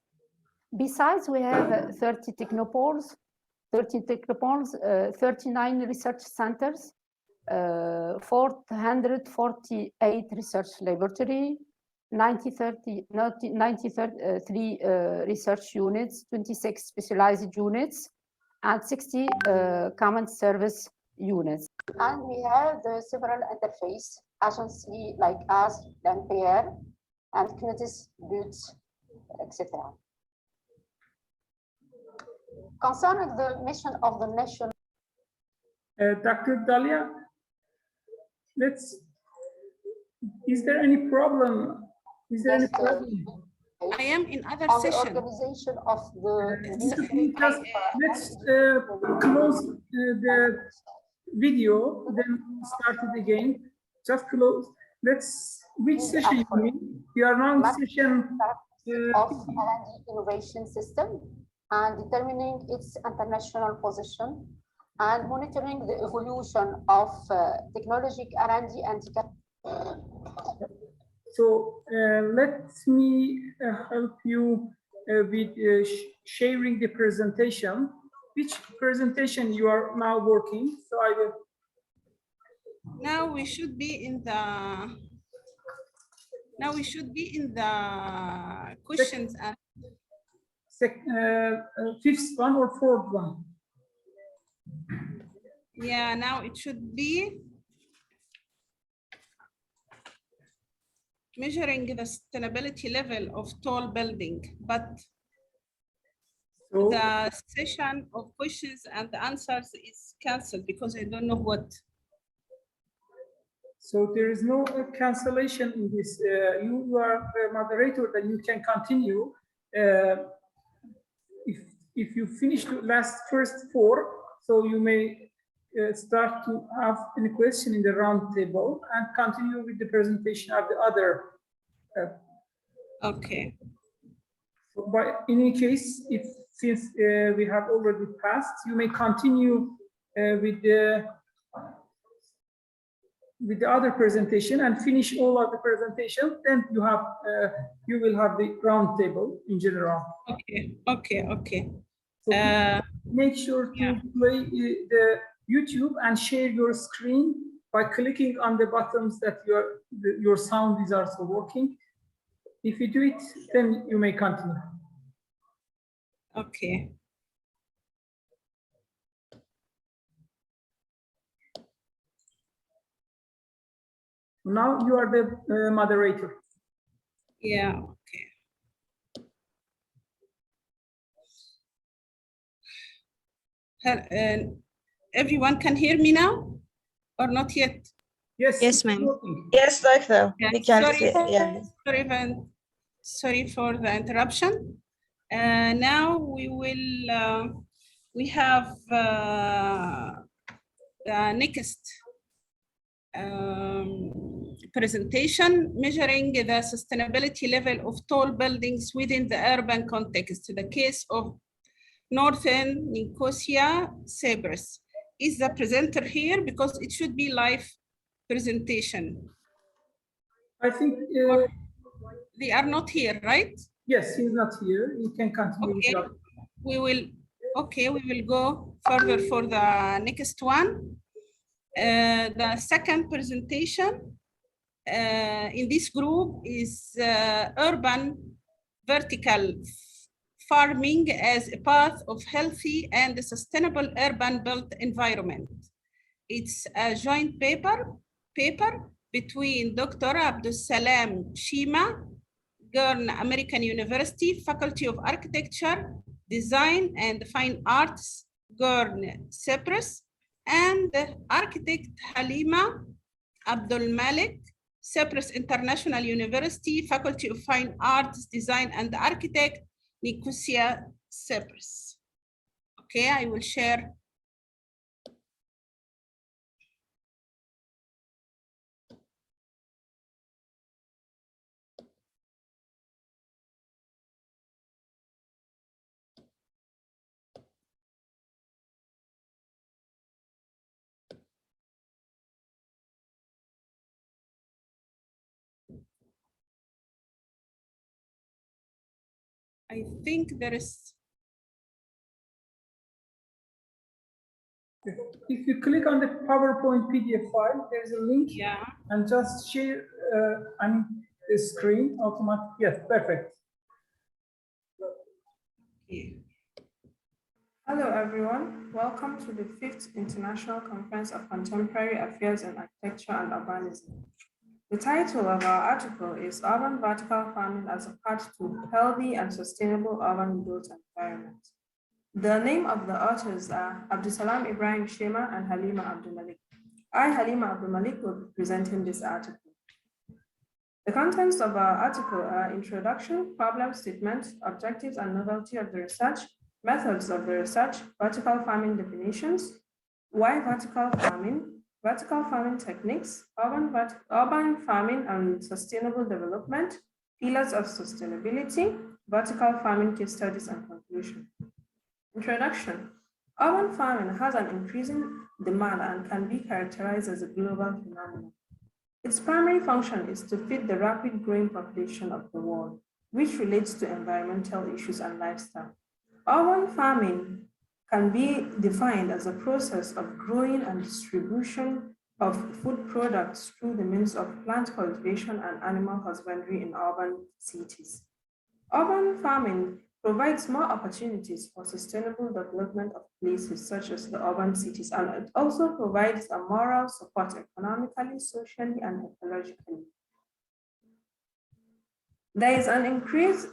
Besides, we have 30 technopoles, 39 research centers, 448 research laboratories, 93 research units, 26 specialized units, and 60 common service units. And we have the several interface agencies like us, l'NPR, and communities, buts, etc. Concerning the mission of the nation. Dr. Dalia, is there any problem? Is there any problem? I am in other On the session. organization of the Let's close the video, then start it again. Just close. Which session you mean? We are now in session of R&D innovation system and determining its international position and monitoring the evolution of technological R&D and so let me help you with sharing the presentation. Which presentation you are now working? So I will. Now we should be in the. Now we should be in the questions and. Fifth one or fourth one? Yeah, now it should be measuring the sustainability level of tall building, but so, the session of questions and answers is cancelled because I don't know what. So there is no cancellation in this. You are a moderator, then you can continue. If you finish the first four, so you may start to have any question in the round table and continue with the presentation of the other. Okay. So by any case, since we have already passed, you may continue with the other presentation and finish all of the presentation. Then you will have the round table in general. Okay. So make sure to play the YouTube and share your screen by clicking on the buttons that your sound is also working. If you do it, then you may continue. Okay. Now you are the moderator. Yeah, okay. Everyone can hear me now or not yet? Yes. Yes, ma'am. Yes, doctor. Yeah. We can see. Yeah. Sorry for the interruption. Now we will. We have the next presentation measuring the sustainability level of tall buildings within the urban context. The case of Northern Nicosia, Cyprus. Is the presenter here? Because it should be live presentation. I think they are not here, right? Yes, he's not here. You can continue. Okay. We will go further for the next one. The second presentation in this group is urban vertical farming as a path of healthy and sustainable urban built environment. It's a joint paper between Dr. Abdul Salam Shima, Gurn American University, Faculty of Architecture, Design and Fine Arts, Gurn, Cyprus, and architect Halima Abdul Malik, Cyprus International University, Faculty of Fine Arts, Design and Architect, Nicosia, Cyprus. Okay, I will share. I think there is. If you click on the PowerPoint PDF file, there's a link. Yeah. And just share. the screen automatic? Yes, perfect. Hello, everyone. Welcome to the 5th International Conference of Contemporary Affairs in Architecture and Urbanism. The title of our article is Urban Vertical Farming as a Path to Healthy and Sustainable Urban Built Environment. The name of the authors are Abdusalam Ibrahim Shema and Halima Abdulmalik. I, Halima Abdulmalik, will be presenting this article. The contents of our article are introduction, problem statement, objectives and novelty of the research, methods of the research, vertical farming definitions, why vertical farming techniques, urban farming and sustainable development, pillars of sustainability, vertical farming case studies and conclusion. Introduction. Urban farming has an increasing demand and can be characterized as a global phenomenon. Its primary function is to feed the rapid growing population of the world, which relates to environmental issues and lifestyle. Urban farming can be defined as a process of growing and distribution of food products through the means of plant cultivation and animal husbandry in urban cities. Urban farming provides more opportunities for sustainable development of places such as the urban cities, and it also provides a moral support economically, socially, and ecologically. There is an increase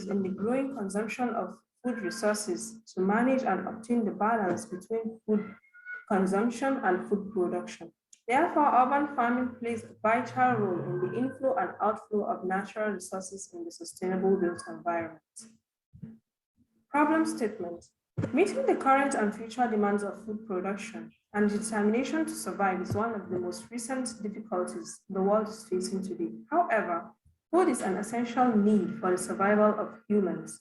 in the growing consumption of food resources to manage and obtain the balance between food consumption and food production. Therefore, urban farming plays a vital role in the inflow and outflow of natural resources in the sustainable built environment. Problem statement. Meeting the current and future demands of food production and determination to survive is one of the most recent difficulties the world is facing today. However, food is an essential need for the survival of humans.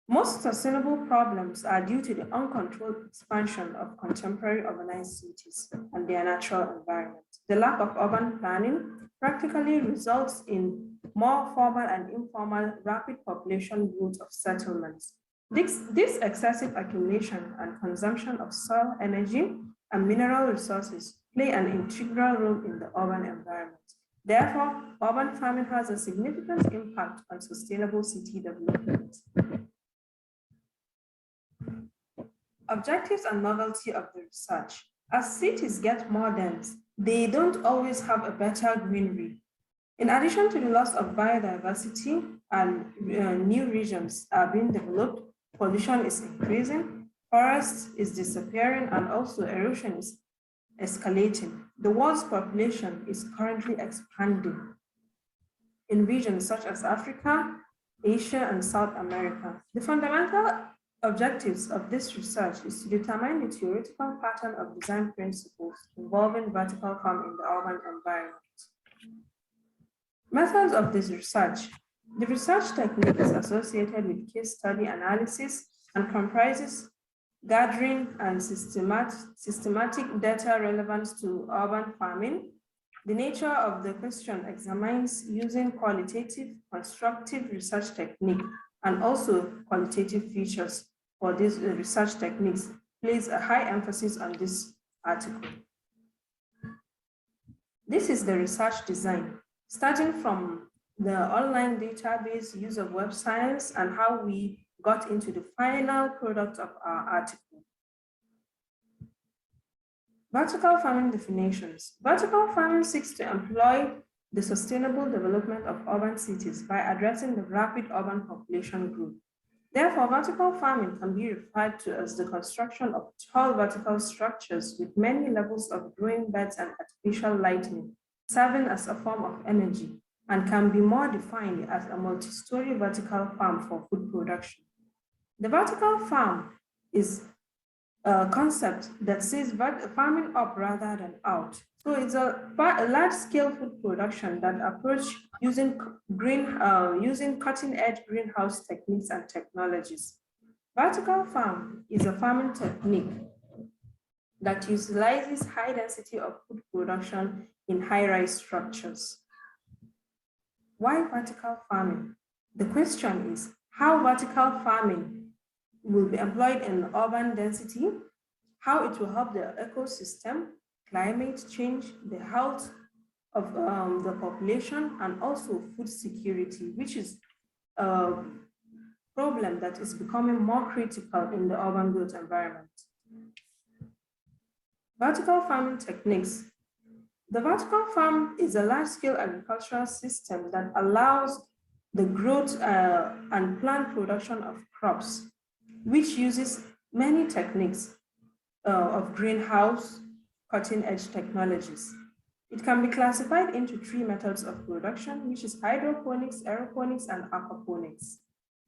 Most sustainable problems are due to the uncontrolled expansion of contemporary urbanized cities and their natural environment. The lack of urban planning practically results in more formal and informal rapid population growth of settlements. This excessive accumulation and consumption of soil energy and mineral resources play an integral role in the urban environment. Therefore, urban farming has a significant impact on sustainable city development. Objectives and novelty of the research. As cities get more dense, they don't always have a better greenery. In addition to the loss of biodiversity and new regions are being developed, pollution is increasing, forests is disappearing, and also erosion is escalating. The world's population is currently expanding in regions such as Africa, Asia, and South America. The fundamental objectives of this research is to determine the theoretical pattern of design principles involving vertical farm in the urban environment. Methods of this research. The research technique is associated with case study analysis and comprises gathering and systematic data relevant to urban farming. The nature of the question examines using qualitative, constructive research technique and also qualitative features for these research techniques plays a high emphasis on this article. This is the research design, starting from the online database, use of web science, and how we got into the final product of our article. Vertical farming definitions. Vertical farming seeks to employ the sustainable development of urban cities by addressing the rapid urban population growth. Therefore, vertical farming can be referred to as the construction of tall vertical structures with many levels of growing beds and artificial lighting, serving as a form of energy, and can be more defined as a multi-story vertical farm for food production. The vertical farm is a concept that says farming up rather than out. So it's a large-scale food production that approach using cutting-edge greenhouse techniques and technologies. Vertical farm is a farming technique that utilizes high density of food production in high-rise structures. Why vertical farming? The question is how vertical farming will be employed in urban density, how it will help the ecosystem, climate change, the health of the population and also food security, which is a problem that is becoming more critical in the urban built environment. Vertical farming techniques. The vertical farm is a large-scale agricultural system that allows the growth and planned production of crops, which uses many techniques of greenhouse, cutting-edge technologies. It can be classified into 3 methods of production, which is hydroponics, aeroponics, and aquaponics.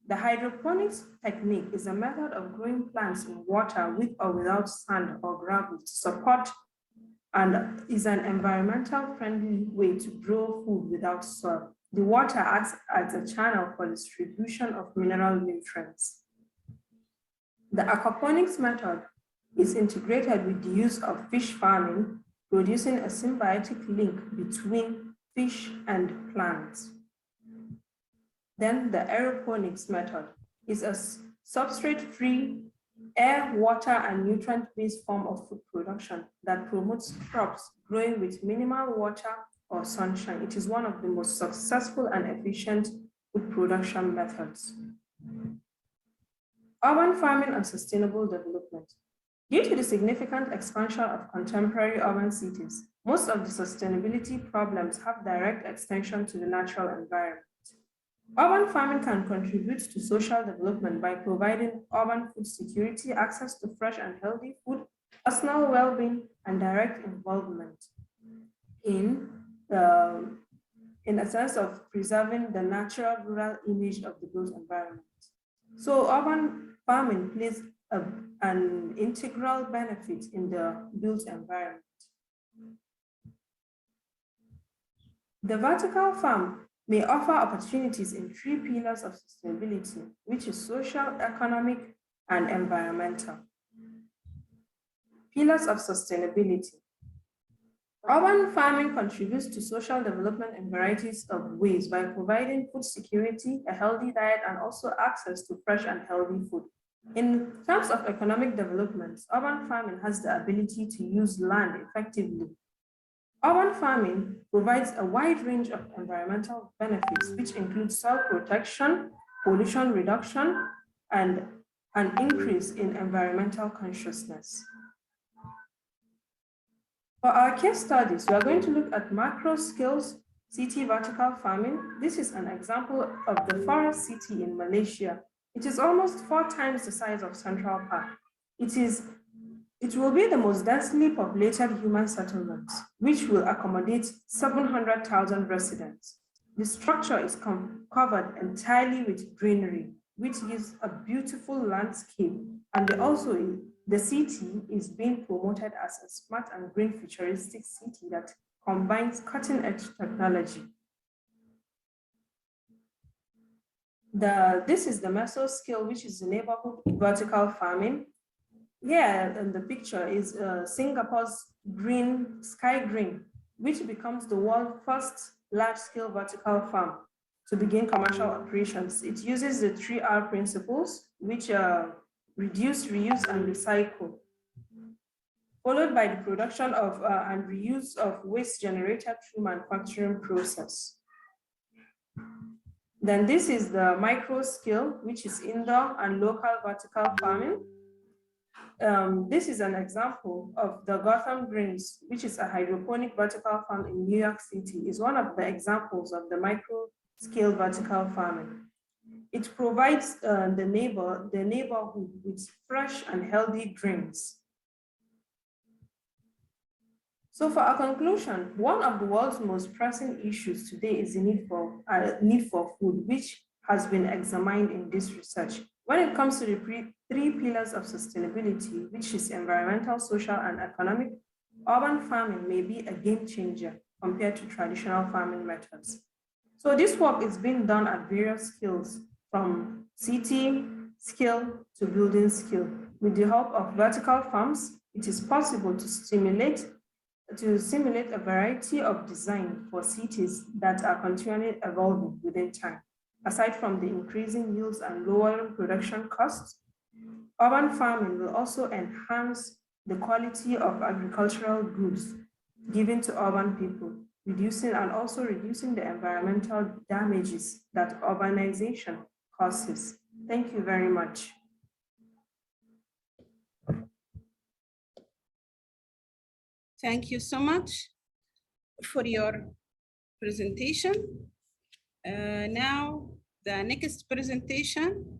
The hydroponics technique is a method of growing plants in water with or without sand or gravel to support and is an environmental friendly way to grow food without soil. The water acts as a channel for distribution of mineral nutrients. The aquaponics method is integrated with the use of fish farming, producing a symbiotic link between fish and plants. Then the aeroponics method is a substrate-free, air, water, and nutrient-based form of food production that promotes crops growing with minimal water or sunshine. It is one of the most successful and efficient food production methods. Urban farming and sustainable development. Due to the significant expansion of contemporary urban cities, most of the sustainability problems have direct extension to the natural environment. Urban farming can contribute to social development by providing urban food security, access to fresh and healthy food, personal well-being, and direct involvement in a sense of preserving the natural rural image of the built environment. So urban farming plays an integral benefit in the built environment. The vertical farm may offer opportunities in 3 pillars of sustainability, which is social, economic, and environmental. Pillars of sustainability. Urban farming contributes to social development in varieties of ways by providing food security, a healthy diet, and also access to fresh and healthy food. In terms of economic development, urban farming has the ability to use land effectively. Urban farming provides a wide range of environmental benefits, which include soil protection, pollution reduction, and an increase in environmental consciousness. For our case studies, we are going to look at macro skills city vertical farming. This is an example of the forest city in Malaysia. It is almost 4 times the size of Central Park. It will be the most densely populated human settlement, which will accommodate 700,000 residents. The structure is covered entirely with greenery, which gives a beautiful landscape, and the city is being promoted as a smart and green futuristic city that combines cutting-edge technology. This is the mesoscale, which is the neighborhood vertical farming. Here in the picture is Singapore's Sky Green, which becomes the world's first large-scale vertical farm to begin commercial operations. It uses the 3R principles, which are reduce, reuse, and recycle, followed by the production of and reuse of waste generated through manufacturing process. Then this is the micro scale, which is indoor and local vertical farming. This is an example of the Gotham Greens, which is a hydroponic vertical farm in New York City. Is one of the examples of the micro scale vertical farming. It provides the neighborhood with fresh and healthy drinks. So for our conclusion, one of the world's most pressing issues today is the need for food, which has been examined in this research. When it comes to the 3 pillars of sustainability, which is environmental, social, and economic, urban farming may be a game changer compared to traditional farming methods. So this work is being done at various scales, from city scale to building scale. With the help of vertical farms, it is possible to simulate a variety of design for cities that are continually evolving within time. Aside from the increasing yields and lowering production costs, urban farming will also enhance the quality of agricultural goods given to urban people. reducing the environmental damages that urbanization causes. Thank you very much. Thank you so much for your presentation. Now, the next presentation.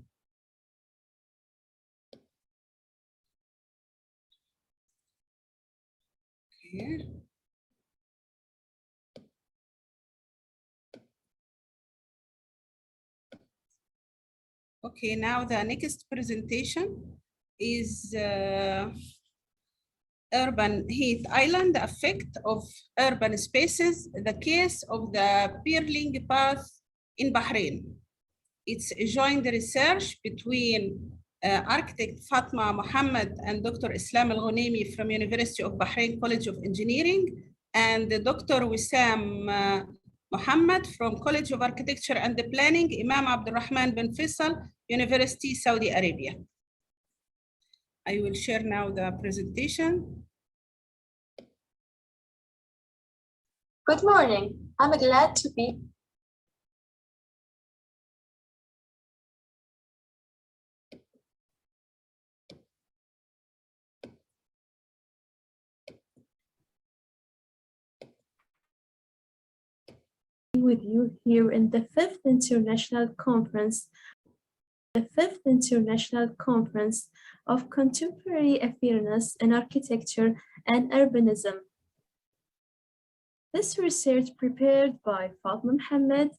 Okay. Okay, now the next presentation is urban heat island, the effect of urban spaces, the case of the Pearling Path in Bahrain. It's a joint research between architect Fatma Mohammed and Dr. Islam Al-Ghunaimi from University of Bahrain College of Engineering and Dr. Wissam Mohammed from College of Architecture and Planning, Imam Abdulrahman bin Faisal, University, Saudi Arabia. I will share now the presentation. Good morning. I'm glad to be with you here in the 5th International Conference of Contemporary Affairs in Architecture and Urbanism. This research prepared by Fatma Mohammed,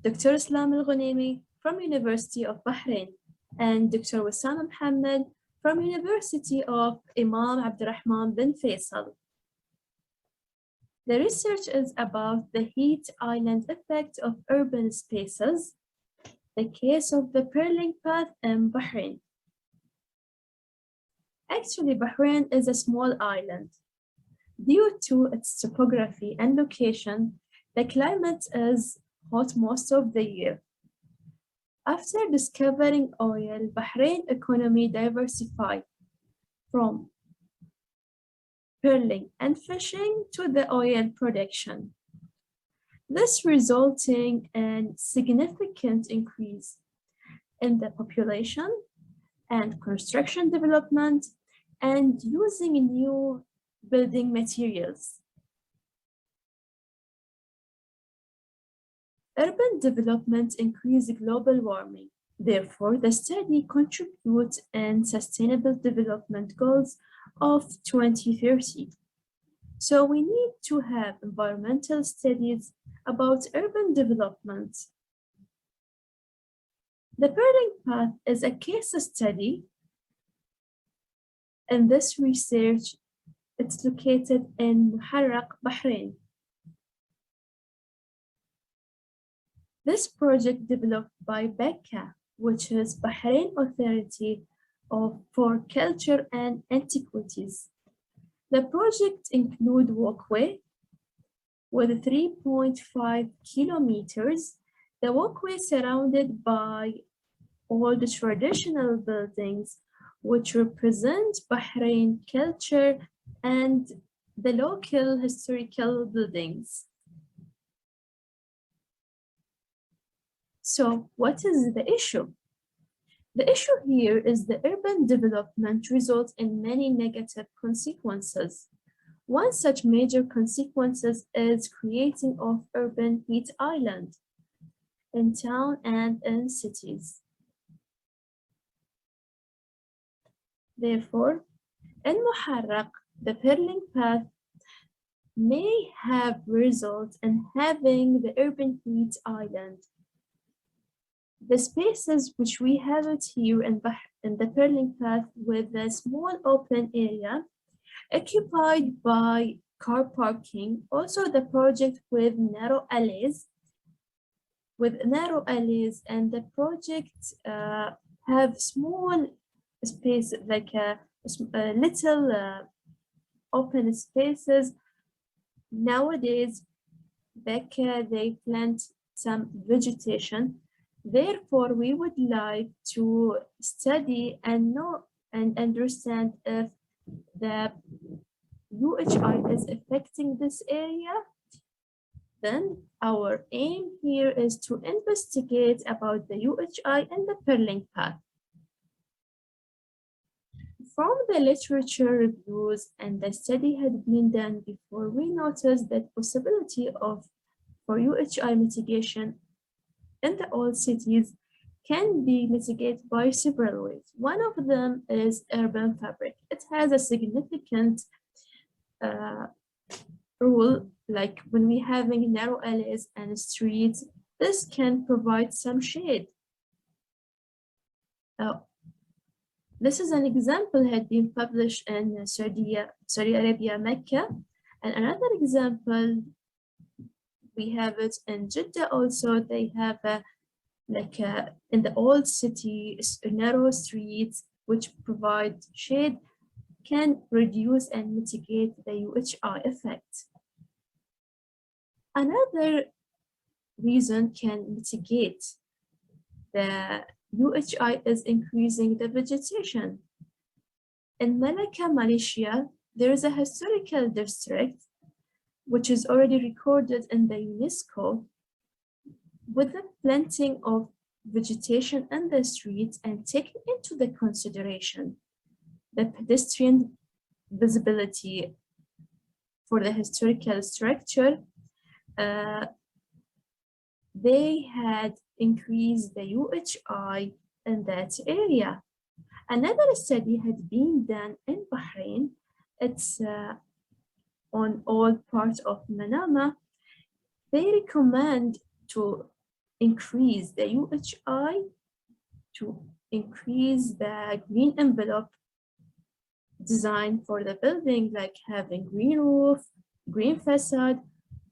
Dr. Islam Al-Ghunaimi from University of Bahrain, and Dr. Wissam Mohammed from University of Imam Abdulrahman bin Faisal. The research is about the heat island effect of urban spaces, the case of the Pearling Path in Bahrain. Actually, Bahrain is a small island. Due to its topography and location, the climate is hot most of the year. After discovering oil, Bahrain economy diversified from pearling and fishing to the oil production. This resulting in significant increase in the population and construction development and using new building materials. Urban development increases global warming. Therefore, the study contributes in Sustainable Development Goals of 2030. So we need to have environmental studies about urban development. The Pearling Path is a case study. In this research, it's located in Muharraq, Bahrain. This project developed by BECA, which is Bahrain Authority for Culture and Antiquities. The project includes walkway with 3.5 kilometers. The walkway surrounded by all the traditional buildings which represent Bahrain culture and the local historical buildings. So what is the issue? The issue here is the urban development results in many negative consequences. One such major consequence is creating of urban heat island in town and in cities. Therefore, in Muharraq, the Pearling Path may have results in having the urban heat island. The spaces which we have it here in the Pearling Path with a small open area occupied by car parking, also the project with narrow alleys, and the project have small space like a little open spaces. Nowadays, they plant some vegetation. Therefore, we would like to study and know and understand if the UHI is affecting this area Then our aim here is to investigate about the UHI and the Perlin path. From the literature reviews and the study had been done before, we noticed that possibility for UHI mitigation in the old cities can be mitigated by several ways. One of them is urban fabric. It has a significant role, like when we're having narrow alleys and streets, this can provide some shade. This is an example had been published in Saudi Arabia, Mecca. And another example, we have it in Jeddah also. They have in the old city, narrow streets which provide shade can reduce and mitigate the UHI effect. Another reason can mitigate the UHI is increasing the vegetation. In Malacca, Malaysia, there is a historical district which is already recorded in the UNESCO with the planting of vegetation in the streets and taking into the consideration the pedestrian visibility for the historical structure. They had increased the UHI in that area. Another study had been done in Bahrain. It's on all parts of Manama. They recommend to increase the UHI, to increase the green envelope design for the building, like having green roof, green facade.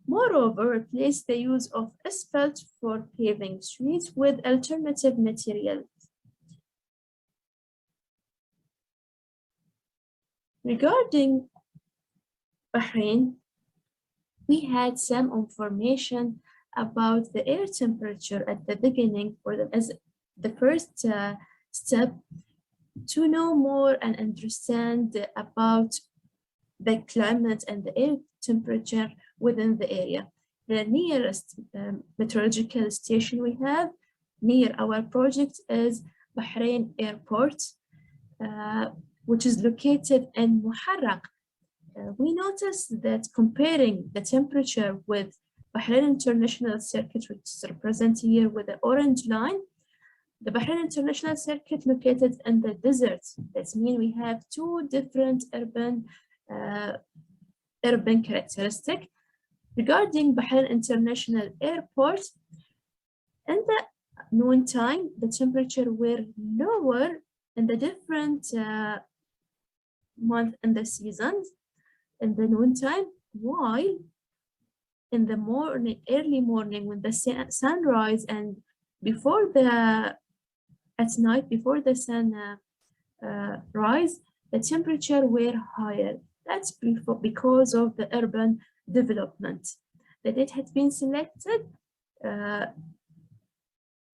Moreover, replace the use of asphalt for paving streets with alternative materials. Regarding Bahrain, we had some information about the air temperature at the beginning as the first step to know more and understand about the climate and the air temperature within the area. The nearest meteorological station we have near our project is Bahrain Airport, which is located in Muharraq. We noticed that comparing the temperature with Bahrain International Circuit, which is represented here with the orange line, the Bahrain International Circuit located in the desert. That means we have two different urban characteristics. Regarding Bahrain International Airport, in the noontime, the temperature were lower in the different month in the seasons in the noontime, while in the morning, early morning, when the sunrise and at night before the sun rise, the temperature were higher. That's because of the urban development. The date had been selected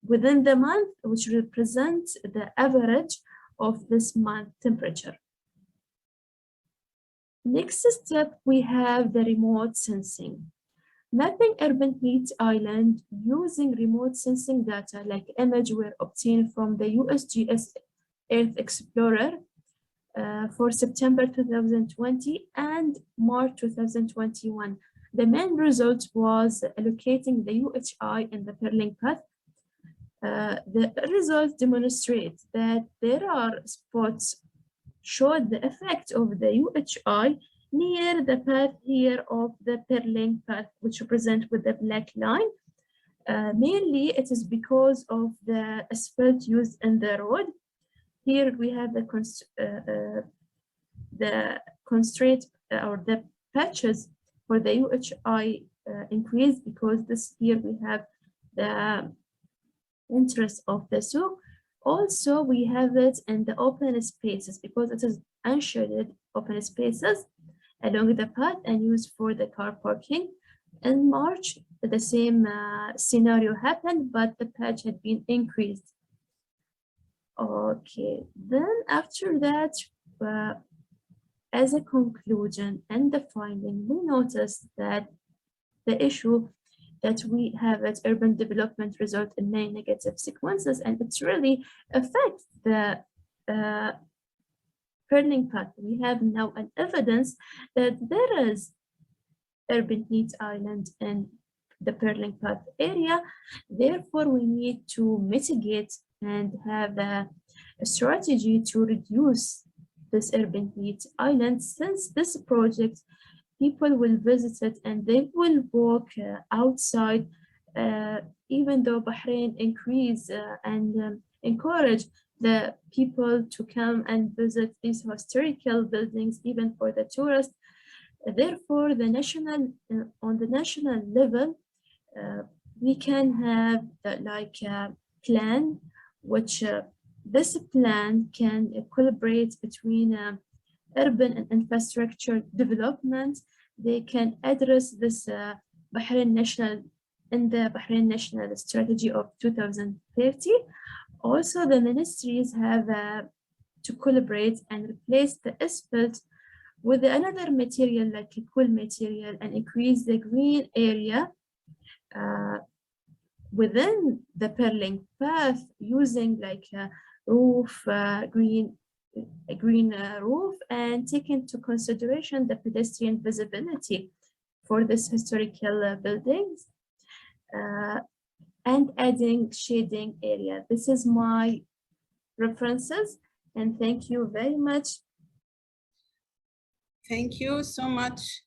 within the month, which represents the average of this month temperature. Next step, we have the remote sensing. Mapping urban heat island using remote sensing data like images were obtained from the USGS Earth Explorer for September 2020 and March 2021. The main result was allocating the UHI in the Perlin path. The results demonstrate that there are spots showed the effect of the UHI near the path here of the Perlin path, which represent with the black line. Mainly it is because of the asphalt used in the road. Here we have the constraint or the patches for the UHI increase, because this here we have the interest of the souk. Also, we have it in the open spaces because it is unshaded open spaces along the path and used for the car parking. In March, the same scenario happened, but the patch had been increased. Okay, then after that, as a conclusion and the finding, we noticed that the issue that we have at urban development result in many negative sequences, and it really affects the Perling path. We have now an evidence that there is urban heat island in the Perling path area. Therefore, we need to mitigate and have a strategy to reduce this urban heat island. Since this project, people will visit it and they will walk outside, even though Bahrain increase and encourage the people to come and visit these historical buildings, even for the tourists. Therefore, on the national level, we can have like a plan, which this plan can collaborate between urban and infrastructure development. They can address this Bahrain National in the Bahrain National Strategy of 2030. Also, the ministries have to collaborate and replace the asphalt with another material like a cool material and increase the green area within the Perling path using like a roof, green roof, and take into consideration the pedestrian visibility for this historical buildings, and adding shading area. This is my references, and thank you very much. Thank you so much.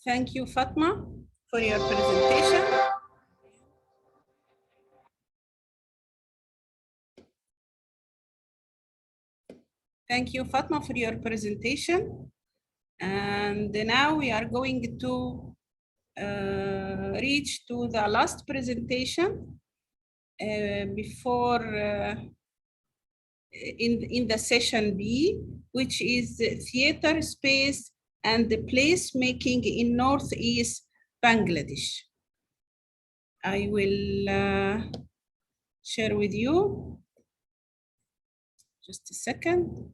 Thank you, Fatma, for your presentation. Thank you, Fatma, for your presentation. And now we are going to reach to the last presentation before in the session B, which is theater space and the placemaking in Northeast Bangladesh. I will share with you. Just a second.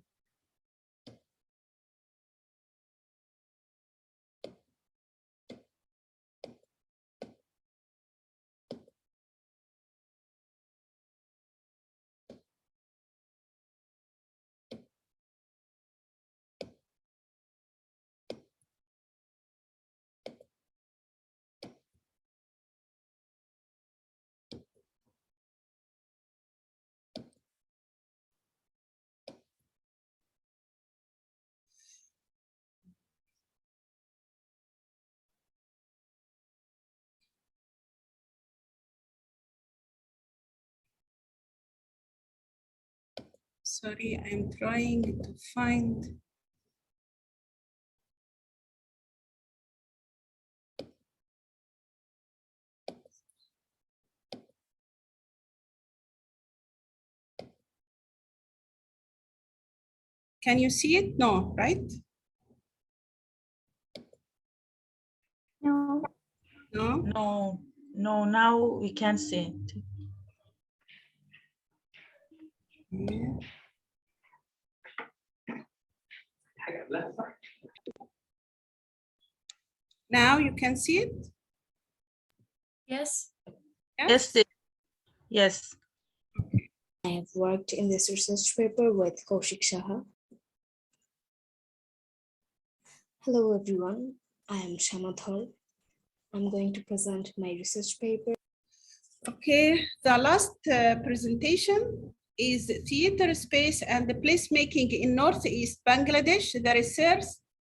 Sorry, I'm trying to find. Can you see it? No, right? No. No? No, no, now we can't see it. Yeah. Now you can see it? Yes. Yes. Yes. I have worked in this research paper with Kaushik Shaha. Hello everyone, I am Shama Thor. I'm going to present my research paper. Okay, the last presentation is theater space and the placemaking in Northeast Bangladesh.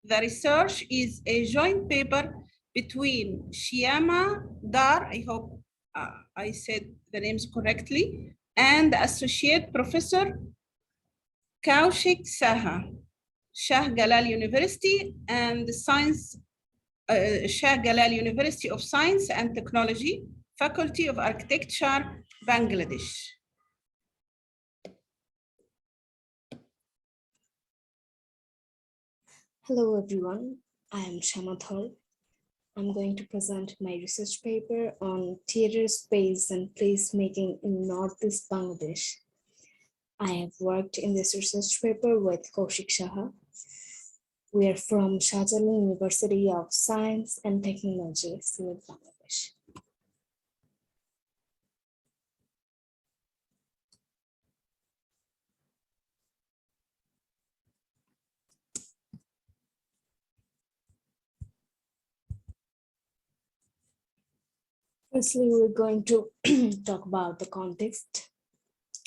The research is a joint paper between Shyama Dar, I hope I said the names correctly, and Associate Professor Kaushik Saha, Shah Jalal University and Shah Jalal University of Science and Technology, Faculty of Architecture, Bangladesh. Hello everyone, I am Shama Thor. I'm going to present my research paper on theater space and placemaking in Northeast Bangladesh. I have worked in this research paper with Kaushik Shaha. We are from Shahjalan University of Science and Technology, Sylhet, Bangladesh. Firstly, we're going to talk about the context,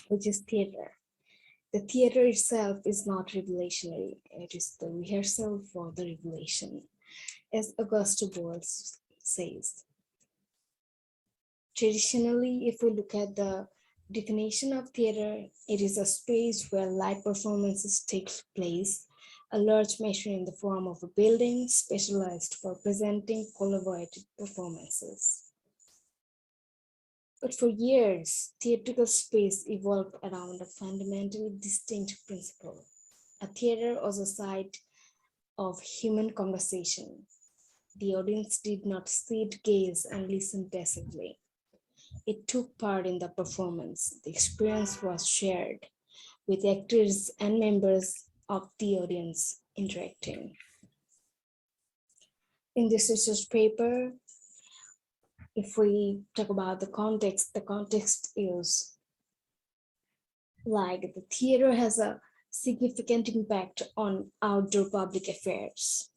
which is theater. The theater itself is not revolutionary. It is the rehearsal for the revelation, as Augusto Boals says. Traditionally, if we look at the definition of theater, it is a space where live performances take place, a large machine in the form of a building specialized for presenting collaborative performances. But for years, theatrical space evolved around a fundamentally distinct principle. A theater was a site of human conversation. The audience did not sit, gaze, and listen passively. It took part in the performance. The experience was shared with actors and members of the audience interacting. In this research paper, if we talk about the context is like the theater has a significant impact on outdoor public affairs.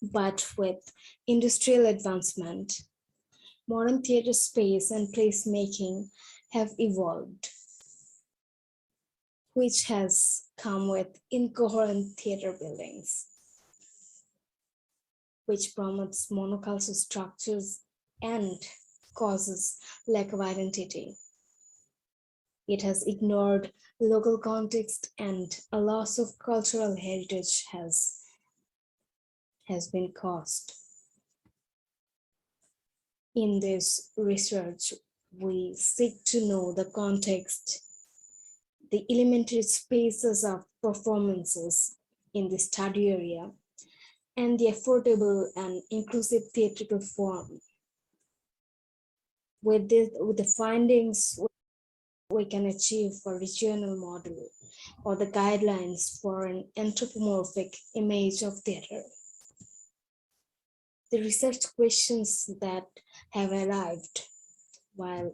But with industrial advancement, modern theater space and placemaking have evolved, which has come with incoherent theater buildings, which promotes monocultural structures and causes lack of identity. It has ignored local context, and a loss of cultural heritage has been caused. In this research, we seek to know the context, the elementary spaces of performances in the study area, and the affordable and inclusive theatrical form. With the findings, we can achieve a regional model or the guidelines for an anthropomorphic image of theater. The research questions that have arrived while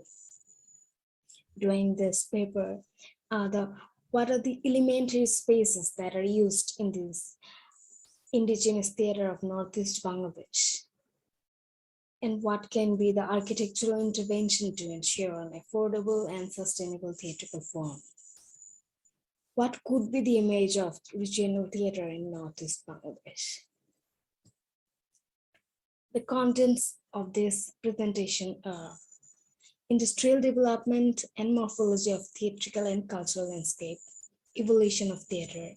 doing this paper are what are the elementary spaces that are used in this indigenous theater of Northeast Bangladesh? And what can be the architectural intervention to ensure an affordable and sustainable theatrical form? What could be the image of regional theater in Northeast Bangladesh? The contents of this presentation are industrial development and morphology of theatrical and cultural landscape, evolution of theater,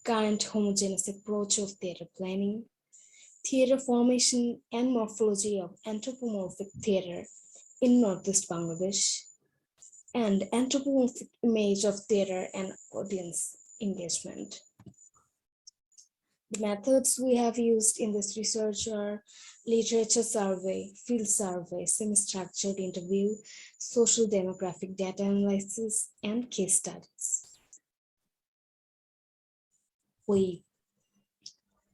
current homogeneous approach of theater planning, theater formation and morphology of anthropomorphic theater in Northeast Bangladesh, and anthropomorphic image of theater and audience engagement. The methods we have used in this research are literature survey, field survey, semi-structured interview, social demographic data analysis, and case studies.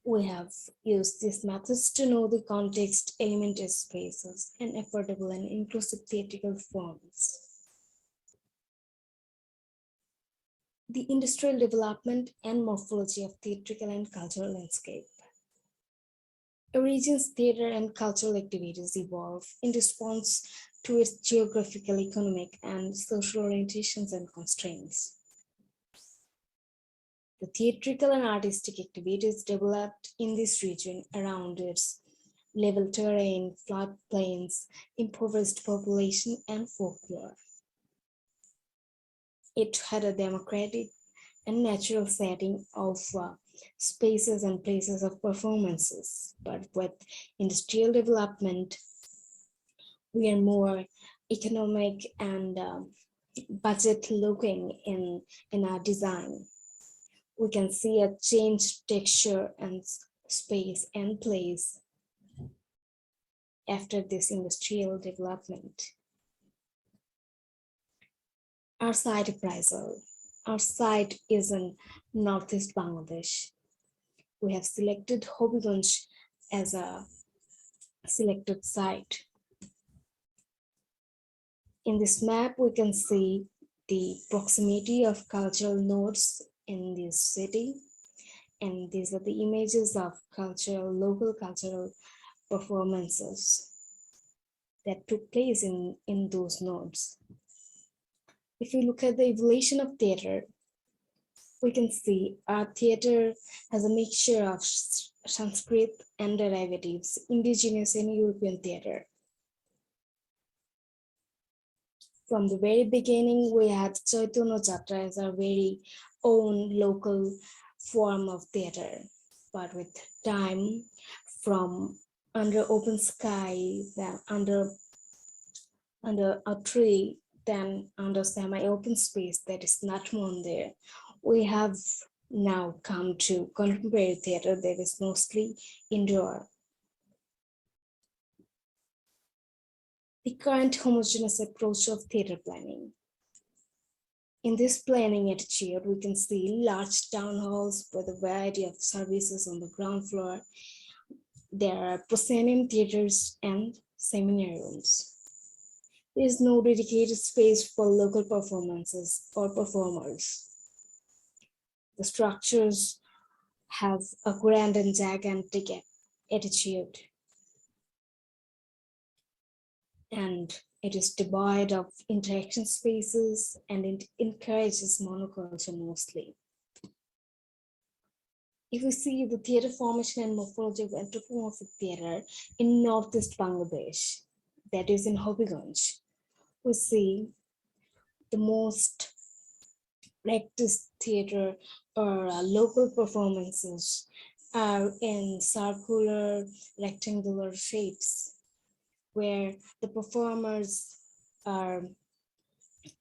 We have used these methods to know the context, elementary spaces, and affordable and inclusive theatrical forms. The industrial development and morphology of theatrical and cultural landscape. A region's theater and cultural activities evolve in response to its geographical, economic, and social orientations and constraints. The theatrical and artistic activities developed in this region around its level terrain, floodplains, impoverished population, and folklore. It had a democratic and natural setting of spaces and places of performances, but with industrial development, we are more economic and budget looking in our design. We can see a changed texture and space and place after this industrial development. Our site appraisal. Our site is in Northeast Bangladesh. we have selected Hobiganj as a selected site. In this map, we can see the proximity of cultural nodes in this city. And these are the images of local cultural performances that took place in those nodes. If we look at the evolution of theater, we can see our theater has a mixture of Sanskrit and derivatives, indigenous and European theater. From the very beginning, we had Chaitanya Jatra as our very own local form of theater. But with time, from under open sky, then under a tree, then under semi-open space that is not Mandir, we have now come to contemporary theater that is mostly indoor. The current homogeneous approach of theater planning. In this planning attitude, we can see large town halls with a variety of services on the ground floor. There are proscenium theaters and seminar rooms. There is no dedicated space for local performances or performers. The structures have a grand and gigantic attitude, and it is devoid of interaction spaces, and it encourages monoculture mostly. If we see the theater formation and morphology of anthropomorphic theater in northeast Bangladesh, that is in Hobiganj, we see the most practiced theater or local performances are in circular, rectangular shapes, where the performers are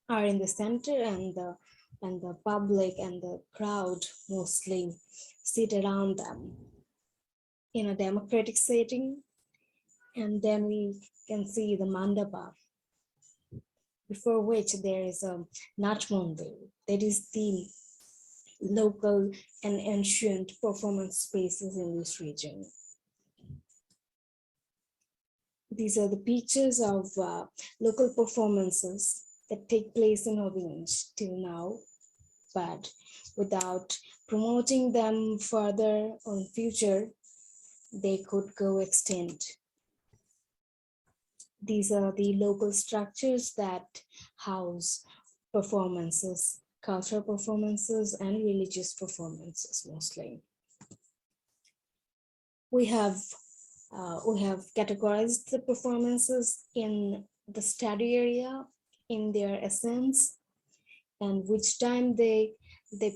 in the center, and the public and the crowd mostly sit around them in a democratic setting. And then we can see the mandapa, before which there is a Nach Mandir, that is the local and ancient performance spaces in this region. These are the pictures of local performances that take place in Hobiganj till now, but without promoting them further in future, they could go extinct. These are the local structures that house performances, cultural performances and religious performances mostly. We have categorized the performances in the study area in their essence and which time they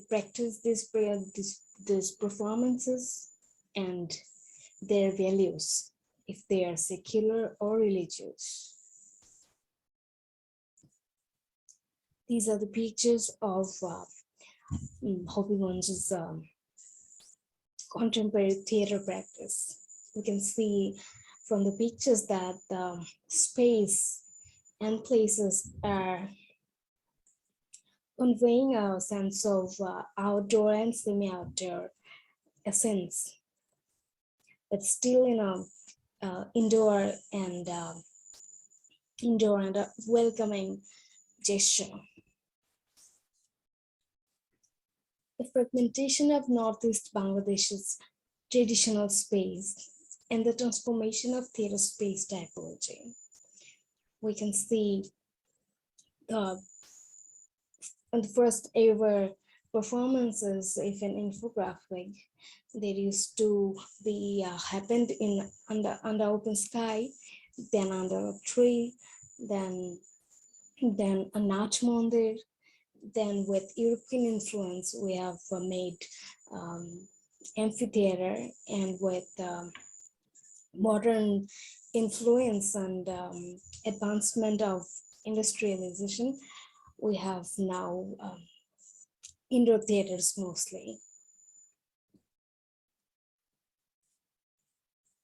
practice these performances and their values, if they are secular or religious. These are the pictures of Hobiganj's contemporary theater practice. We can see from the pictures that the space and places are conveying a sense of outdoor and semi-outdoor essence, but still in a indoor and a welcoming gesture. The fragmentation of Northeast Bangladesh's traditional space and the transformation of theater space typology. We can see the first ever performances, if an infographic, that used to be happened in under open sky, then under a tree, then a Nach Mandir. Then with European influence, we have made amphitheater, and with modern influence and advancement of industrialization, we have now indoor theaters mostly.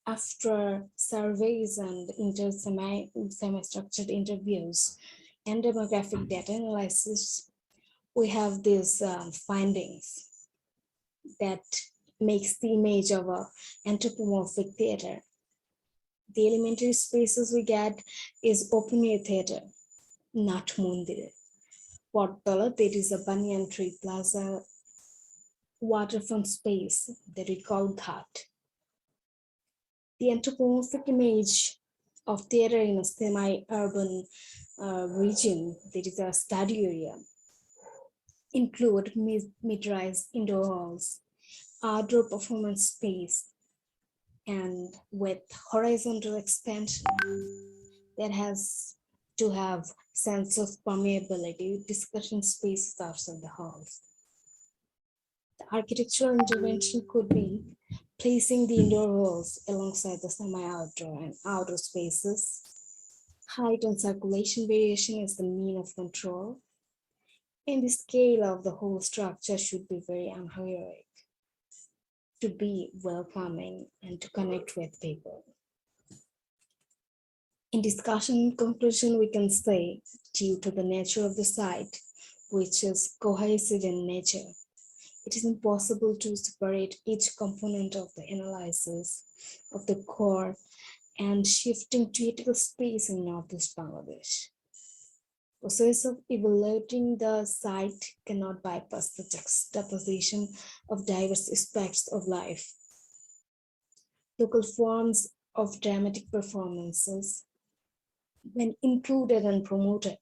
After surveys and semi-structured interviews and demographic data analysis, we have these findings that makes the image of an anthropomorphic theater. The elementary spaces we get is open air theater, not mundir. Portala, there is a banyan tree plaza waterfront space that we call Ghat. The anthropomorphic image of theater in a semi-urban region, there is a study area, include mid-rise indoor halls, outdoor performance space, and with horizontal expansion that has to have sense of permeability, discussion spaces outside the halls. The architectural intervention could be placing the indoor halls alongside the semi-outdoor and outdoor spaces. Height and circulation variation is the mean of control. And the scale of the whole structure should be very unheroic to be welcoming and to connect with people. In discussion conclusion, we can say, due to the nature of the site, which is cohesive in nature, it is impossible to separate each component of the analysis of the core and shifting theoretical space in Northeast Bangladesh. Process of evaluating the site cannot bypass the juxtaposition of diverse aspects of life. Local forms of dramatic performances, when included and promoted,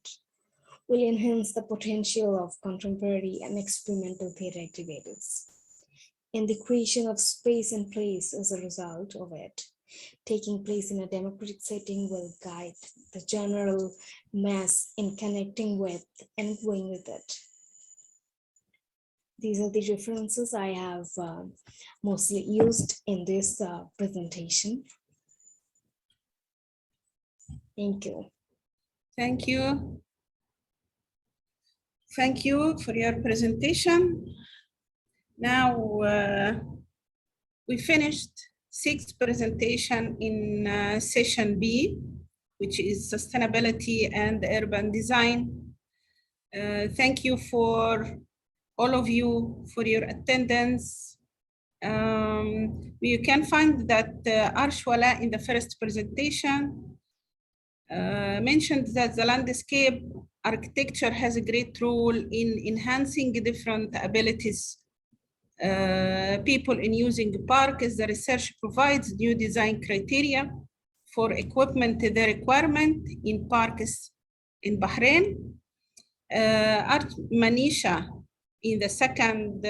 will enhance the potential of contemporary and experimental theater activities. And the creation of space and place as a result of it, taking place in a democratic setting, will guide the general mass in connecting with and going with it. These are the references I have mostly used in this presentation. Thank you. Thank you. Thank you for your presentation. Now we finished 6th presentation in session B, which is sustainability and urban design. Thank you for all of you for your attendance. You can find that Arshwala in the first presentation mentioned that the landscape architecture has a great role in enhancing different abilities people in using parks. The research provides new design criteria for equipment, the requirement in parks in Bahrain. Manisha in the second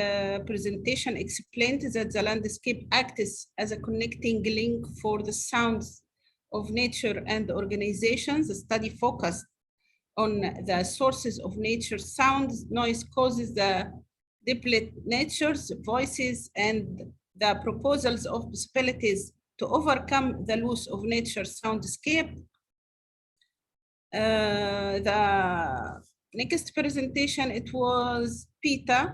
presentation explained that the landscape acts as a connecting link for the sounds of nature and organizations. The study focused on the sources of nature sounds, noise causes, the diplet natures, voices, and the proposals of possibilities to overcome the loss of nature soundscape. The next presentation, it was Pita,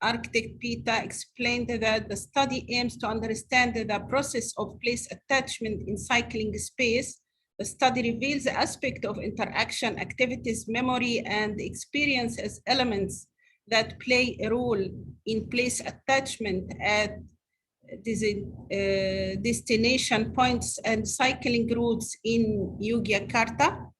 architect Pita explained that the study aims to understand the process of place attachment in cycling space. The study reveals the aspect of interaction, activities, memory, and experience as elements that play a role in place attachment at destination points and cycling routes in Yogyakarta.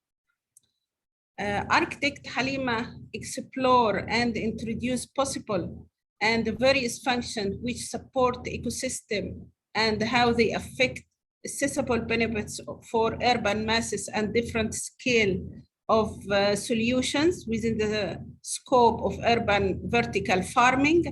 Architect Halima explore and introduce possible and various functions which support the ecosystem and how they affect accessible benefits for urban masses and different scale of solutions within the scope of urban vertical farming.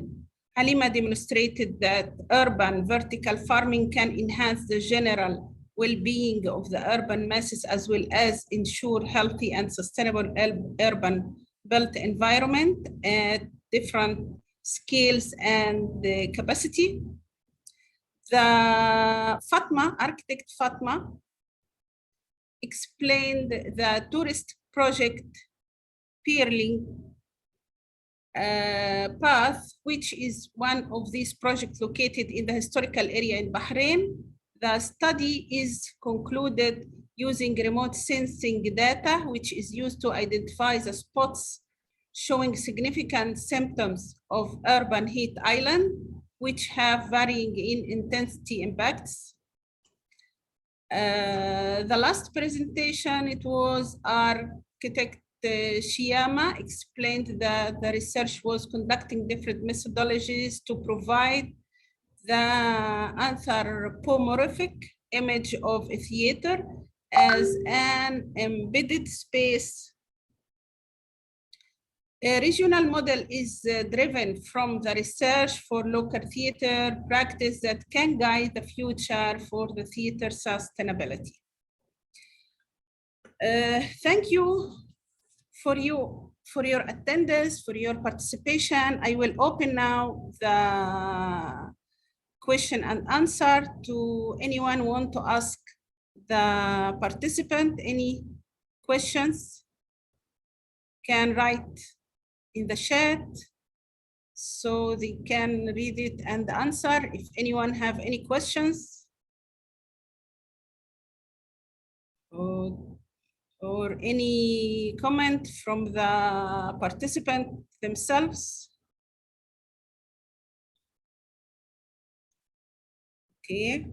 Halima demonstrated that urban vertical farming can enhance the general well-being of the urban masses as well as ensure healthy and sustainable urban built environment at different scales and capacity. The architect Fatma explained the tourist project Peerling path, which is one of these projects located in the historical area in Bahrain. The study is concluded using remote sensing data, which is used to identify the spots showing significant symptoms of urban heat island. which have varying in intensity impacts. The last presentation, it was architect Shiyama explained that the research was conducting different methodologies to provide the anthropomorphic image of a theater as an embedded space. A regional model is driven from the research for local theater practice that can guide the future for the theater sustainability. Thank you for your attendance, for your participation. I will open now the question and answer to anyone want to ask the participant any questions. Can write in the chat so they can read it and answer. If anyone have any questions or any comment from the participant themselves. Okay.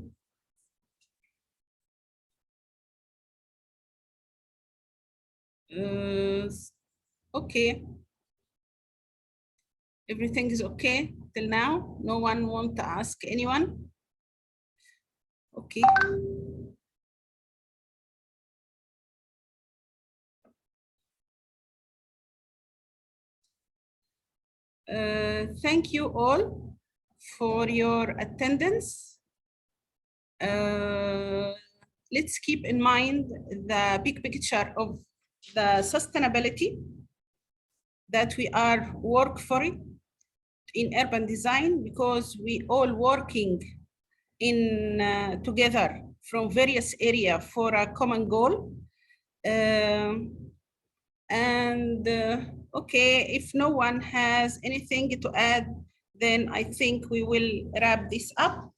Okay. Everything is okay till now? No one want to ask anyone? Okay. Thank you all for your attendance. Let's keep in mind the big picture of the sustainability that we are work for it in urban design, because we all working in together from various areas for a common goal. Okay, if no one has anything to add, then I think we will wrap this up.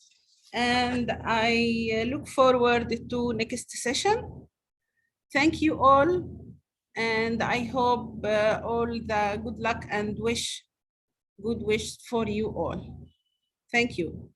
And I look forward to next session. Thank you all. And I hope all the good luck and good wish for you all. Thank you.